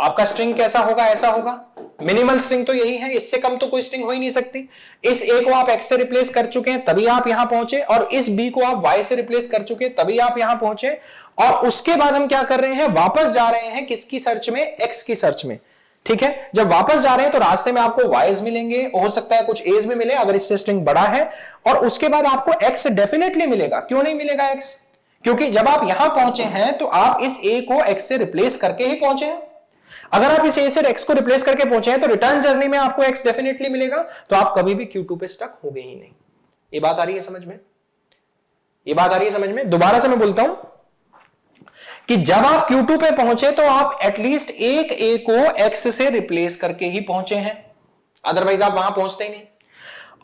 आपका स्ट्रिंग कैसा होगा, ऐसा होगा, मिनिमल स्ट्रिंग तो यही है, इससे कम तो कोई स्ट्रिंग हो ही नहीं सकती। इस a को आप x से रिप्लेस कर चुके हैं तभी आप यहां पहुंचे, और इस b को आप y से रिप्लेस कर चुके हैं तभी आप यहां पहुंचे। और उसके बाद हम क्या कर रहे हैं, वापस जा रहे हैं किसकी सर्च में, x की सर्च में। ठीक है, जब वापस जा रहे हैं तो रास्ते में आपको y's मिलेंगे, हो सकता है कुछ a's भी मिले अगर इससे स्ट्रिंग बड़ा है, और उसके बाद आपको x डेफिनेटली मिलेगा। क्यों नहीं मिलेगा x, क्योंकि जब आप यहां पहुंचे हैं तो आप इस a को x से रिप्लेस करके ही पहुंचे हैं। अगर आप इस a से x को रिप्लेस करके पहुंचे हैं तो रिटर्न जर्नी में आपको x डेफिनेटली मिलेगा, तो आप कभी भी Q2 पे स्टक होगे ही नहीं। ये बात आ रही है समझ में, ये बात आ रही है समझ में। दोबारा से मैं बोलता हूं कि जब आप Q2 पे पहुंचे तो आप एटलीस्ट एक a को x से रिप्लेस करके ही पहुंचे हैं, अदरवाइज आप वहां पहुंचते ही नहीं।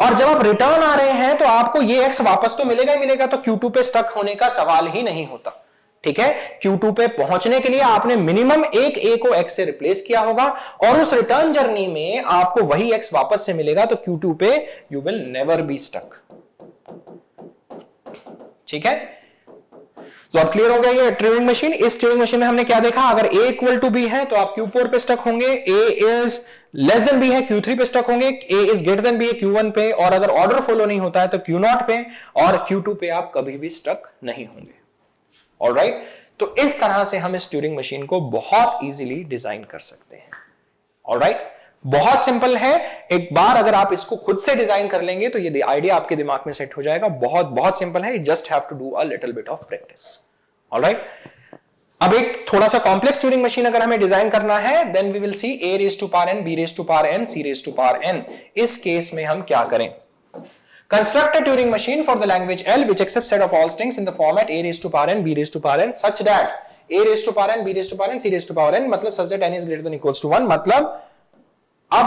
और जब आप रिटर्न आ रहे हैं तो आपको ये x वापस तो मिलेगा ही मिलेगा, तो Q2 पे स्टक होने का सवाल ही नहीं होता। ठीक है, Q2 पे पहुंचने के लिए आपने मिनिमम एक a को x से रिप्लेस किया होगा, और उस रिटर्न जर्नी में आपको वही x वापस से मिलेगा, तो Q2 पे you will never be stuck. ठीक है, तो अब क्लियर हो गया ये ट्यूरिंग मशीन। इस ट्यूरिंग मशीन में हमने क्या देखा, अगर a इक्वल टू b है तो आप Q4 पे स्टक होंगे, a is less than b है Q3 पे स्टक होंगे, a is greater then b है Q1 पे, और अगर ऑर्डर फॉलो नहीं होता है तो Q0 पे, और Q2 पे आप कभी भी स्टक नहीं होंगे। ऑलराइट, तो इस तरह से हम इस ट्यूरिंग मशीन को बहुत इजीली डिजाइन कर सकते हैं। ऑलराइट, बहुत सिंपल है, एक बार अगर आप इसको खुद से डिजाइन कर लेंगे तो ये आइडिया आपके दिमाग में सेट हो जाएगा। बहुत बहुत सिंपल है, just have to do a little bit of practice. Alright, अब एक थोड़ा सा कॉम्प्लेक्स ट्यूरिंग मशीन अगर हमें डिजाइन करना है, then we will see a raise to power n, b raise to power n, c raise to power n। इस case में हम क्या करें, construct a Turing machine for the language L which accepts set of all strings in the format a raised to power n, b raised to power n such that a raised to power n, b raised to power n, c raised to power n, मतलब such that n is greater than equals to 1। मतलब अब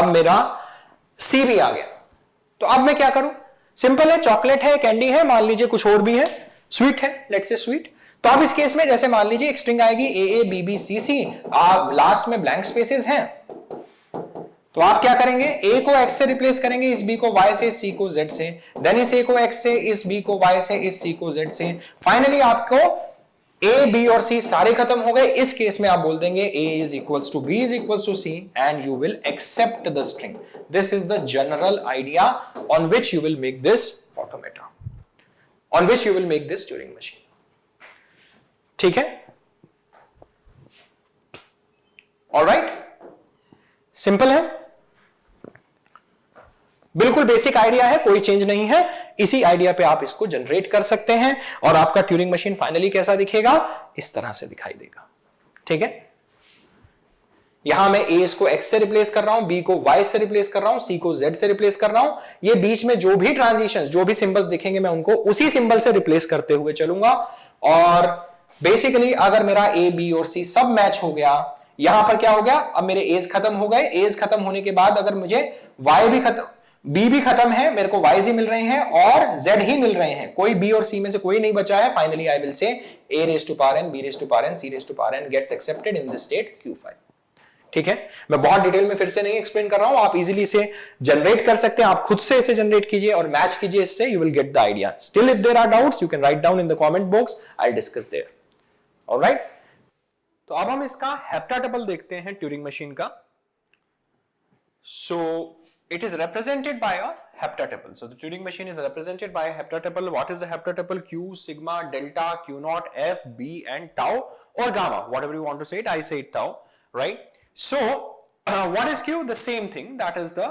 मेरा c भी आ गया, तो अब मैं क्या करूं, सिंपल है, चॉकलेट है, कैंडी है, मान लीजिए कुछ और भी है, स्वीट है, लेट्स से स्वीट। तो अब इस केस में जैसे मान लीजिए एक स्ट्रिंग आएगी a a b b c c, last में ब्लैंक स्पेसेस हैं, तो आप क्या करेंगे, a को x से रिप्लेस करेंगे, इस b को y से, इस c को z से, देन इस a को x से, इस b को y से, इस c को z से। फाइनली आपको a b और c सारे खत्म हो गए। इस केस में आप बोल देंगे a is equals to b is equals to c and you will accept the string। This is the general idea on which you will make this automata, on which you will make this Turing machine। ठीक है, alright, simple है, बिल्कुल basic idea है, कोई change नहीं है। इसी idea पे आप इसको जनरेट कर सकते हैं और आपका ट्यूरिंग मशीन फाइनली कैसा दिखेगा, इस तरह से दिखाई देगा। ठीक है, यहां मैं a को x से रिप्लेस कर रहा हूं, b को y से रिप्लेस कर रहा हूं, c को z से रिप्लेस कर रहा हूं। ये बीच में जो भी ट्रांजिशंस, जो भी सिंबल्स दिखेंगे मैं उनको उसी सिंबल से रिप्लेस करते हुए चलूंगा। और बेसिकली अगर मेरा a b और c सब मैच हो गया, यहां पर क्या हो गया, अब मेरे एज खत्म हो गए। एज खत्म होने के बाद अगर मुझे y भी खत्म, b भी खत्म है, मेरे को y's ही मिल रहे हैं और z ही मिल रहे हैं, कोई b और c में से कोई नहीं बचा है। फाइनली आई विल से a raised to power n, b raised to power n, c raised to power n gets accepted in this state Q5। ठीक है, मैं बहुत डिटेल में फिर से नहीं एक्सप्लेन कर रहा हूं, आप इजीली से जनरेट कर सकते हैं, आप खुद से इसे जनरेट कीजिए और मैच कीजिए इससे, you will get the idea. Still if there are doubts you can write down in the comment box, I discuss there. Alright, तो अब हम इसका हेप्टाटपल देखते हैं ट्यूरिंग मशीन का। सो it is represented by a heptatuple. So the Turing machine is represented by a heptatuple. What is the heptatuple? Q, sigma, delta, Q naught, F, B and tau or gamma, whatever you want to say it, I say it tau, right? So what is Q? The same thing, that is the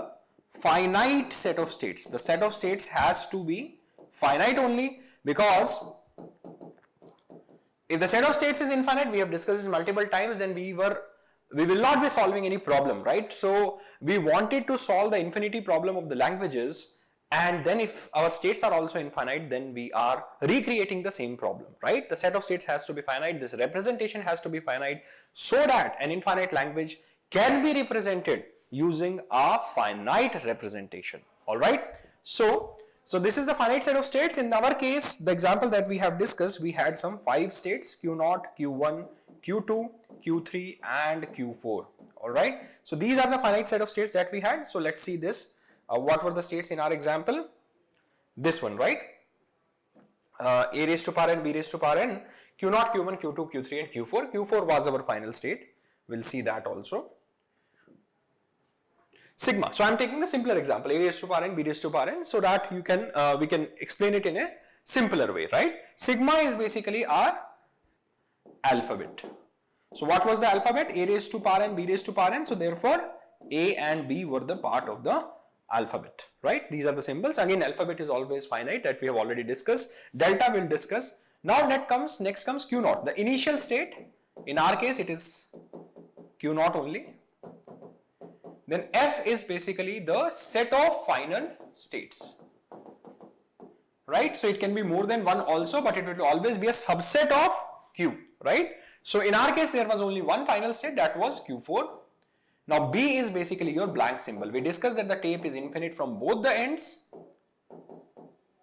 finite set of states. The set of states has to be finite only, because if the set of states is infinite, we have discussed this multiple times, then we will not be solving any problem, right? So we wanted to solve the infinity problem of the languages, and then if our states are also infinite, then we are recreating the same problem, right? The set of states has to be finite, this representation has to be finite, so that an infinite language can be represented using a finite representation. All right, so So this is the finite set of states. In our case, the example that we have discussed, we had some 5 states: Q0, Q1, Q2, Q3 and Q4. All right. So these are the finite set of states that we had. So let's see this. What were the states in our example? This one, right? A raised to power n, b raised to power n, Q0, Q1, Q2, Q3 and Q4. Q4 was our final state. We'll see that also. Sigma. So I'm taking the simpler example, a raised to power n, b raised to power n, so that you can we can explain it in a simpler way, right? Sigma is basically our alphabet. So what was the alphabet? A raised to power n, b raised to power n. So therefore A and B were the part of the alphabet, right? These are the symbols. Again, alphabet is always finite, that we have already discussed. Delta we'll discuss. Now next comes Q0, the initial state. In our case it is Q0 only. Then F is basically the set of final states, right? So it can be more than one also, but it will always be a subset of Q, right? So in our case, there was only one final state, that was Q4. Now B is basically your blank symbol. We discussed that the tape is infinite from both the ends.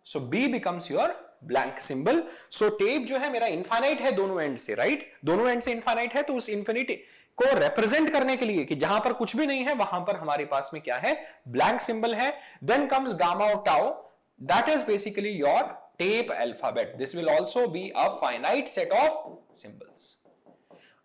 So B becomes your blank symbol. So tape जो है मेरा infinite है दोनों end से, right? दोनों end से infinite है, तो उस infinity को represent करने के लिए कि जहां पर कुछ भी नहीं है वहां पर हमारे पास में क्या है, blank symbol है. Then comes gamma or tau. That is basically your tape alphabet. This will also be a finite set of symbols.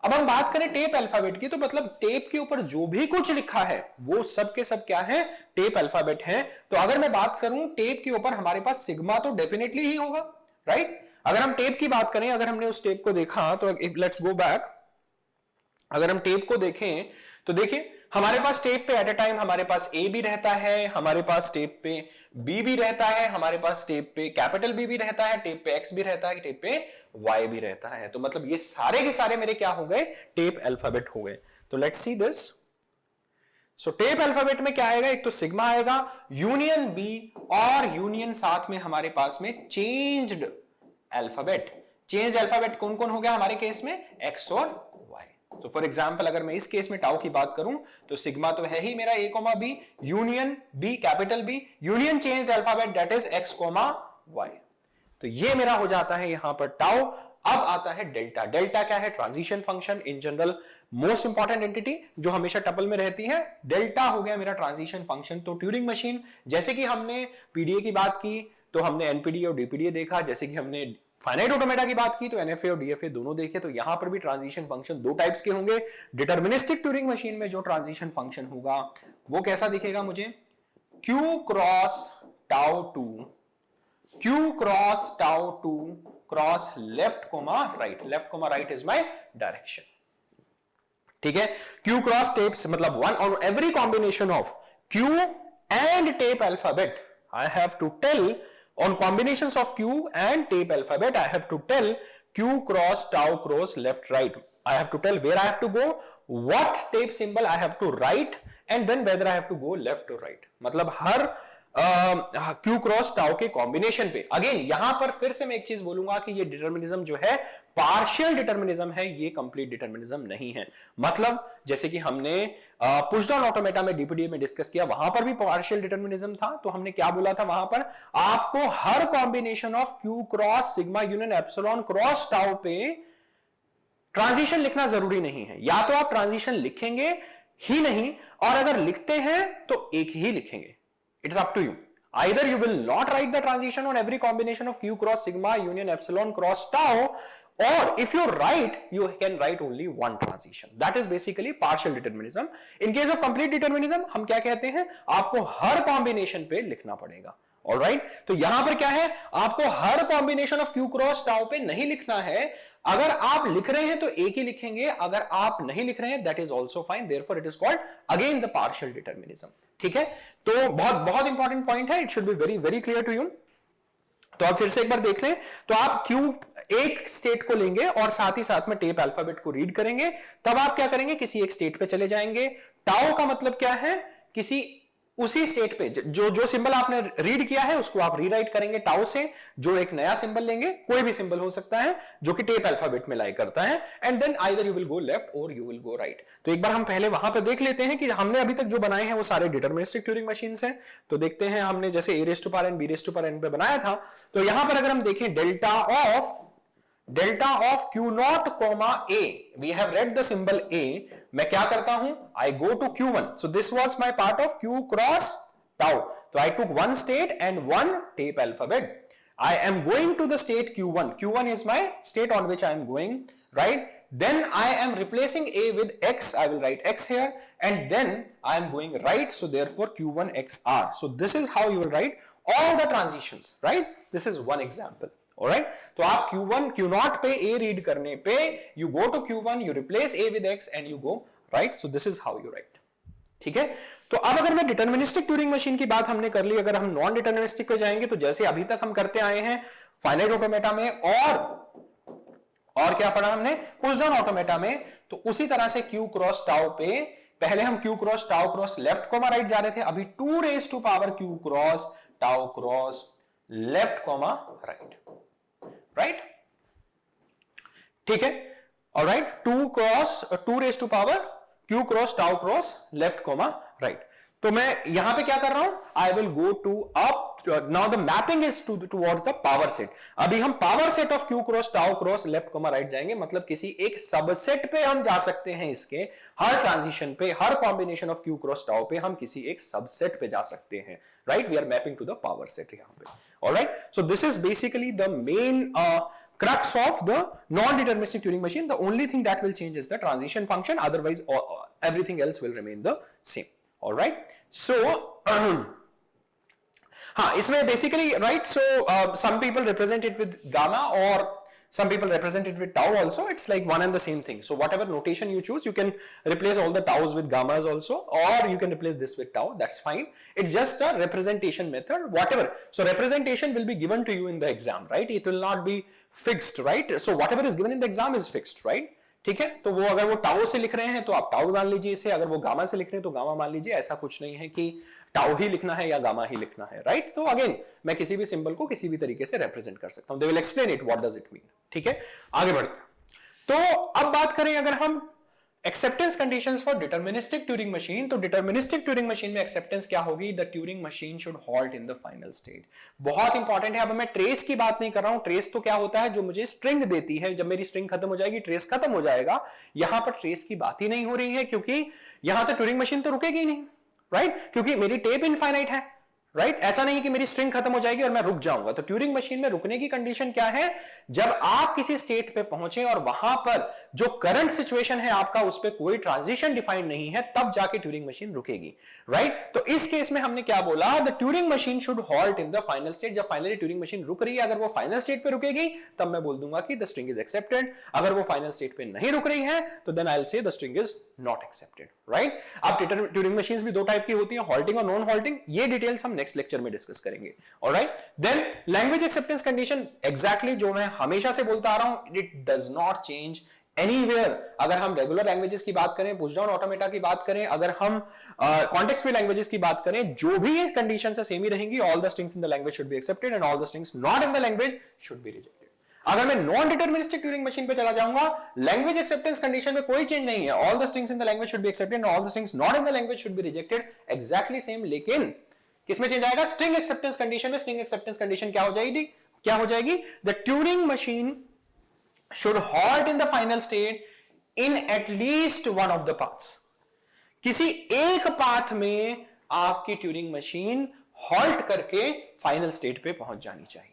अब हम बात करें टेप अल्फाबेट की, तो मतलब टेप के ऊपर जो भी कुछ लिखा है वो सब के सब क्या है, टेप अल्फाबेट है. तो अगर मैं बात करूं टेप के ऊपर, हमारे पास सिग्मा तो डेफिनेटली ही होगा, राइट? अगर हम टेप की बात करें, अगर हमने उस टेप को देखा तो लेट्स गो बैक. अगर हम टेप को देखें तो देखिए हमारे पास टेप पे एट अ टाइम हमारे पास ए भी रहता है, हमारे पास टेप पे बी भी रहता है, हमारे पास टेप पे कैपिटल बी भी रहता है, टेप पे एक्स भी रहता है, टेप पे वाई भी रहता है. तो मतलब ये सारे के सारे मेरे क्या हो गए, टेप अल्फाबेट हो गए. तो let's see this. So tape alphabet में क्या आएगा, एक तो सिग्मा आएगा, यूनियन बी और यूनियन साथ में हमारे पास में चेंज्ड अल्फाबेट. चेंज्ड अल्फाबेट कौन कौन हो गया हमारे केस में, एक्स और वाई. तो फॉर एग्जाम्पल अगर मैं इस केस में टाउ की बात करूं तो सिग्मा तो है ही मेरा a comma b, union b capital b, union changed alphabet that is x comma y. तो ये मेरा हो जाता है यहां पर टाउ. अब आता है डेल्टा. डेल्टा क्या है, transition function, in general most important entity जो हमेशा टपल में रहती है. डेल्टा हो गया मेरा ट्रांजिशन फंक्शन. तो ट्यूरिंग मशीन, जैसे कि हमने पीडीए की बात की तो हमने एनपीडीए और डीपीडीए देखा, जैसे कि हमने फाइनाइट ऑटोमेटा की बात की तो एनएफए और डीएफए दोनों देखे. तो यहां पर भी ट्रांजिशन फंक्शन दो टाइप्स के होंगे. डिटर्मिनिस्टिक ट्यूरिंग मशीन में जो ट्रांजिशन फंक्शन होगा वो कैसा दिखेगा मुझे, Q cross tau to, Q cross tau two cross left comma right. Left comma right is my direction, ठीक है. क्यू क्रॉस टेप्स मतलब वन और every combination of Q and tape alphabet I have to tell. On combinations of Q and tape alphabet, I have to tell Q cross tau cross left right. I have to tell where I have to go, what tape symbol I have to write, and then whether I have to go left or right. मतलब हर Q cross tau के combination पे. Again यहां पर फिर से मैं एक चीज बोलूंगा कि ये डिटर्मिनिज्म जो है पार्शियल डिटर्मिनिज्म है, ये कंप्लीट डिटर्मिनिज्म नहीं है. मतलब जैसे कि हमने पुश डाउन ऑटोमेटा में डीपीडीए में डिस्कस किया, वहां पर भी पार्शियल डिटर्मिनिज्म था. तो हमने क्या बोला था वहां पर, आपको हर combination of q cross sigma union epsilon cross tau पे ट्रांजिशन लिखना जरूरी नहीं है. या तो आप ट्रांजिशन लिखेंगे ही नहीं, और अगर लिखते हैं तो एक ही लिखेंगे. It's up to you. Either you will not write the transition on every combination of Q cross sigma union epsilon cross tau, or if you write, you can write only one transition. That is basically partial determinism. In case of complete determinism, हम क्या कहते हैं, आपको हर combination पे लिखना पड़ेगा. Alright? तो यहां पर क्या है, आपको हर combination of Q cross tau पे नहीं लिखना है. अगर आप लिख रहे हैं तो एक ही लिखेंगे, अगर आप नहीं लिख रहे हैं that is also fine. Therefore it is called again the partial determinism. ठीक है. तो बहुत बहुत इंपॉर्टेंट पॉइंट है, it should be very very clear to you. तो आप फिर से एक बार देख लें. तो आप क्यू एक स्टेट को लेंगे और साथ ही साथ में टेप अल्फाबेट को रीड करेंगे. तब आप क्या करेंगे, किसी एक स्टेट पे चले जाएंगे. टाउ का मतलब क्या है, किसी उसी स्टेट पे जो सिंबल आपने रीड किया है उसको आप रीराइट करेंगे टाउ से, जो एक नया सिंबल लेंगे, कोई भी सिंबल हो सकता है जो कि टेप अल्फाबेट में लाई करता है, and then either you will go left और यू विल गो राइट। तो एक बार हम पहले वहां पे देख लेते हैं कि हमने अभी तक जो बनाए हैं वो सारे डिटरमिनिस्टिक ट्यूरिंग मशीन्स हैं। तो देखते हैं, हमने जैसे a raise to power n b raise to power n पे बनाया था, तो यहां पर अगर हम देखें delta of Q not comma A, we have read the symbol A, मैं क्या करता हूं, I go to Q1, so this was my part of Q cross tau, so I took one state and one tape alphabet. I am going to the state Q1 is my state on which I am going, right? Then I am replacing A with X, I will write X here, and then I am going right, so therefore Q1 XR. So this is how you will write all the transitions, right? This is one example. Alright, तो आप Q1 Q0 पे A read करने पे you go to Q1, you replace A with X and you go right. So this is how you write. ठीक है, तो अब अगर मैं डिटरमिनिस्टिक ट्यूरिंग मशीन की बात हमने कर ली, अगर हम नॉन डिटरमिनिस्टिक पे जाएंगे तो जैसे अभी तक हम करते आए हैं फाइनाइट ऑटोमेटा में और क्या पढ़ा हमने पुश डाउन ऑटोमेटा में, तो उसी तरह से Q क्रॉस टाउ पे पहले हम Q cross tau cross left comma right जा रहे थे, अभी 2 raise to power Q cross tau cross left comma right, right, ठीक है, alright, 2 raise to power Q cross tau cross left comma right. तो मैं यहां पे क्या कर रहा हूं, I will go to up, now the mapping is towards the power set. अभी हम power set of Q cross tau cross left comma right जाएंगे, मतलब किसी एक सबसेट पे हम जा सकते हैं, इसके हर ट्रांजिशन पे, हर combination of Q cross tau पे हम किसी एक सबसेट पे जा सकते हैं, right, we are mapping to the power set यहां पे। Alright, so this is basically the main crux of the non-deterministic Turing machine. The only thing that will change is the transition function, otherwise everything else will remain the same. Alright, so हाँ, इसमें basically, right, so some people represent it with gamma or some people represent it with tau also. It's like one and the same thing. So whatever notation you choose, you can replace all the taus with gammas also, or you can replace this with tau. That's fine. It's just a representation method, whatever. So representation will be given to you in the exam, right? It will not be fixed, right? So whatever is given in the exam is fixed, right? ठीक है, तो वो अगर वो tau से लिख रहे हैं तो आप टाउ मान लीजिए इसे, अगर वो गामा से लिख रहे हैं तो गामा मान लीजिए, ऐसा कुछ नहीं है कि टाउ ही लिखना है या गामा ही लिखना है, राइट? तो अगेन मैं किसी भी सिंबल को किसी भी तरीके से रिप्रेजेंट कर सकता हूं, they will explain it what does it mean, ठीक है, आगे बढ़ते हैं। तो अब बात करें अगर हम acceptance conditions for deterministic Turing machine, तो डिटरमिनिस्टिक ट्यूरिंग मशीन में एक्सेप्टेंस क्या होगी, the Turing machine should halt in the final state. बहुत इंपॉर्टेंट है। अब मैं ट्रेस की बात नहीं कर रहा हूं, ट्रेस तो क्या होता है, जो मुझे स्ट्रिंग देती है, जब मेरी स्ट्रिंग खत्म हो जाएगी ट्रेस खत्म हो जाएगा। यहां पर ट्रेस की बात ही नहीं हो रही है, क्योंकि यहां तो ट्यूरिंग मशीन तो रुकेगी नहीं, राइट, क्योंकि मेरी टेप इनफाइनाइट है, राइट, ऐसा नहीं कि मेरी स्ट्रिंग खत्म हो जाएगी और मैं रुक जाऊंगा। तो ट्यूरिंग मशीन में रुकने की कंडीशन क्या है, जब आप किसी स्टेट पे पहुंचे और वहां पर जो करंट सिचुएशन है आपका, उस पर कोई ट्रांजिशन डिफाइंड नहीं है, तब जाके ट्यूरिंग मशीन रुकेगी, राइट। तो इस केस में हमने क्या बोला, the Turing machine should halt in the final state. जब फाइनली ट्यूरिंग मशीन रुक रही है, अगर वो फाइनल स्टेट पे रुकेगी तब मैं बोल दूंगा कि द स्ट्रिंग इज एक्सेप्टेड। अगर वो फाइनल स्टेट पे नहीं रुक रही है तो then I will say the string is not accepted, right. अब ट्यूरिंग मशीन्स भी दो टाइप की होती है, हॉल्टिंग और नॉन हॉल्टिंग। ये डिटेल्स हम नेक्स्ट लेक्चर में डिस्कस करेंगे, alright. Then language acceptance condition, exactly जो मैं हमेशा से बोलता आ रहा हूं, it does not change anywhere. अगर हम रेगुलर लैंग्वेजेस की बात करें, पुश डाउन ऑटोमेटा की बात करें, अगर हम कॉन्टेक्स्ट फ्री लैंग्वेजेस की बात करें, जो भी ये कंडीशंस है सेम ही रहेंगी। All the strings in the language should be accepted and all the strings not in the language should be rejected. अगर मैं नॉन डिटरमिनिस्टिक ट्यूरिंग मशीन पे चला जाऊंगा, लैंग्वेज एक्सेप्टेंस कंडीशन में कोई चेंज नहीं है। All the strings in the language should be accepted and all the strings not in the language should be rejected, exactly same. लेकिन किसमें चेंज आएगा, स्ट्रिंग एक्सेप्टेंस कंडीशन में। स्ट्रिंग एक्सेप्टेंस कंडीशन क्या हो जाएगी, the Turing machine should halt in the final state in at least one of the paths. किसी एक path में आपकी ट्यूरिंग मशीन हॉल्ट करके फाइनल स्टेट पे पहुंच जानी चाहिए।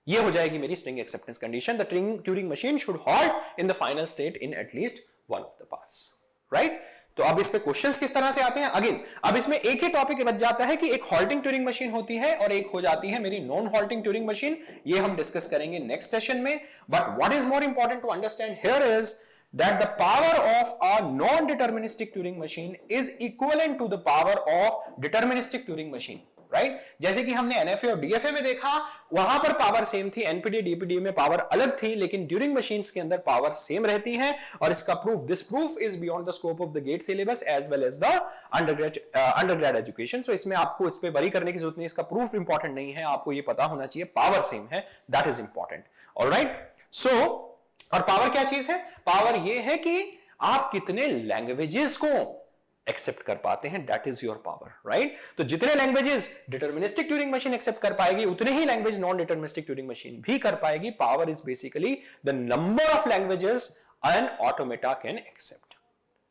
ये हो जाएगी मेरी string acceptance condition. The Turing machine should halt in the final state in at least one of the paths, right. तो अब इस पे क्वेश्चंस किस तरह से आते हैं, अगेन अब इसमें एक ही टॉपिक बच जाता है कि एक हॉल्टिंग ट्यूरिंग मशीन होती है और एक हो जाती है मेरी नॉन हॉल्टिंग ट्यूरिंग मशीन। ये हम डिस्कस करेंगे नेक्स्ट सेशन में। But what is more important to understand here is that the power of a non-deterministic Turing machine is equivalent to the power of deterministic Turing machine, right? जैसे कि हमने NFA और DFA में देखा, वहां पर power same थी, NPD DPD में पावर अलग थी, लेकिन ड्यूरिंग मशीन्स के अंदर पावर सेम रहती है। और इसका proof, this proof is beyond the scope of the GATE syllabus as well as the undergrad education. So इसमें आपको इस पे वरी करने की जरूरत नहीं, इसका प्रूफ इंपॉर्टेंट नहीं है, आपको ये पता होना चाहिए पावर सेम है, दैट इज इंपॉर्टेंट। ऑलराइट, सो और पावर क्या चीज है? पावर ये है कि आप कितने लैंग्वेजेस को एक्सेप्ट कर पाते हैं, that is your power, right? तो जितने languages deterministic Turing machine accept कर पाएगी, उतने ही language non deterministic Turing machine भी कर पाएगी। Power is basically the number of languages an automata can accept,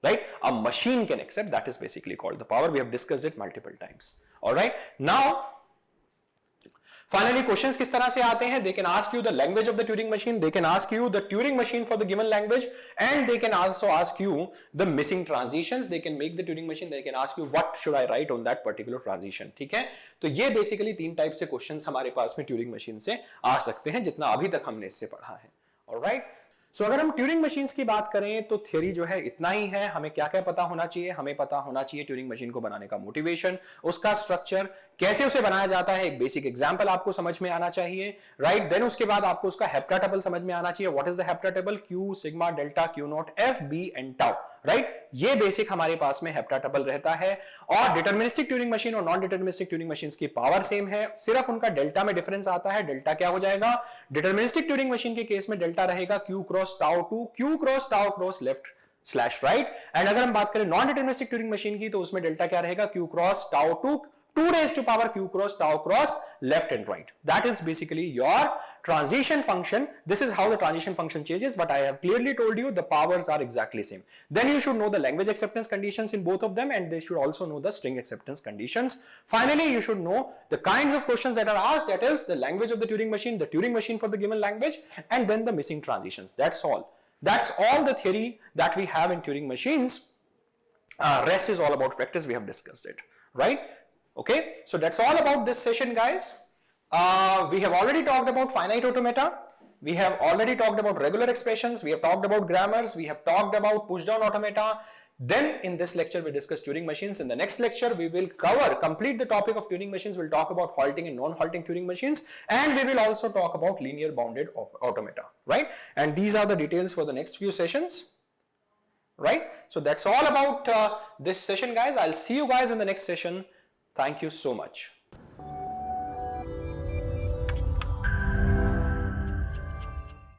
right? A machine can accept, that is basically called the power. We have discussed it multiple times. All right, now finally questions किस तरह से आते हैं? They can ask you the language of the Turing machine, they can ask you the Turing machine for the given language, and they can also ask you the missing transitions. They can make the Turing machine, they can ask you what should I write on that particular transition. ठीक है, तो ये basically 3 type से questions हमारे पास में Turing machine से आ सकते हैं, जितना अभी तक हमने इससे पढ़ा है। ऑलराइट, सो अगर हम ट्यूरिंग मशीन्स की बात करें तो थ्योरी जो है इतना ही है। हमें क्या क्या पता होना चाहिए? हमें पता होना चाहिए ट्यूरिंग मशीन को बनाने का मोटिवेशन, उसका स्ट्रक्चर, कैसे उसे बनाया जाता है, एक बेसिक एग्जांपल आपको समझ में आना चाहिए, राइट? देन उसके बाद आपको उसका हेप्टाटेबल समझ में आना चाहिए। What is the heptatuple? Q, sigma, delta, q not, f, b and tau, right? ये बेसिक हमारे पास में हेप्टाटेबल रहता है। और डिटर्मिनिस्टिक ट्यूरिंग मशीन और नॉन डिटर्मिनिस्टिक ट्यूरिंग मशीन की पावर सेम है, सिर्फ उनका डेल्टा में डिफरेंस आता है। डेल्टा क्या हो जाएगा? डिटर्मिनिस्टिक ट्यूरिंग मशीन के केस में डेल्टा रहेगा Q cross tau to, Q cross tau cross left slash right. And अगर हम बात करें नॉन डिटर्मिनिस्टिक ट्यूरिंग मशीन की, तो उसमें डेल्टा क्या रहेगा? Q cross tau to 2 raised to power q cross tau cross left and right. That is basically your transition function. This is how the transition function changes, but I have clearly told you the powers are exactly same. Then you should know the language acceptance conditions in both of them, and they should also know the string acceptance conditions. Finally, you should know the kinds of questions that are asked, that is the language of the Turing machine, the Turing machine for the given language, and then the missing transitions. That's all. That's all the theory that we have in Turing machines. Rest is all about practice. We have discussed it, right? Okay, so that's all about this session, guys. We have already talked about finite automata. We have already talked about regular expressions. We have talked about grammars. We have talked about pushdown automata. Then in this lecture, we discussed Turing machines. In the next lecture, we will complete the topic of Turing machines. We'll talk about halting and non-halting Turing machines. And we will also talk about linear bounded automata, right? And these are the details for the next few sessions. Right? So that's all about this session, guys. I'll see you guys in the next session. Thank you so much.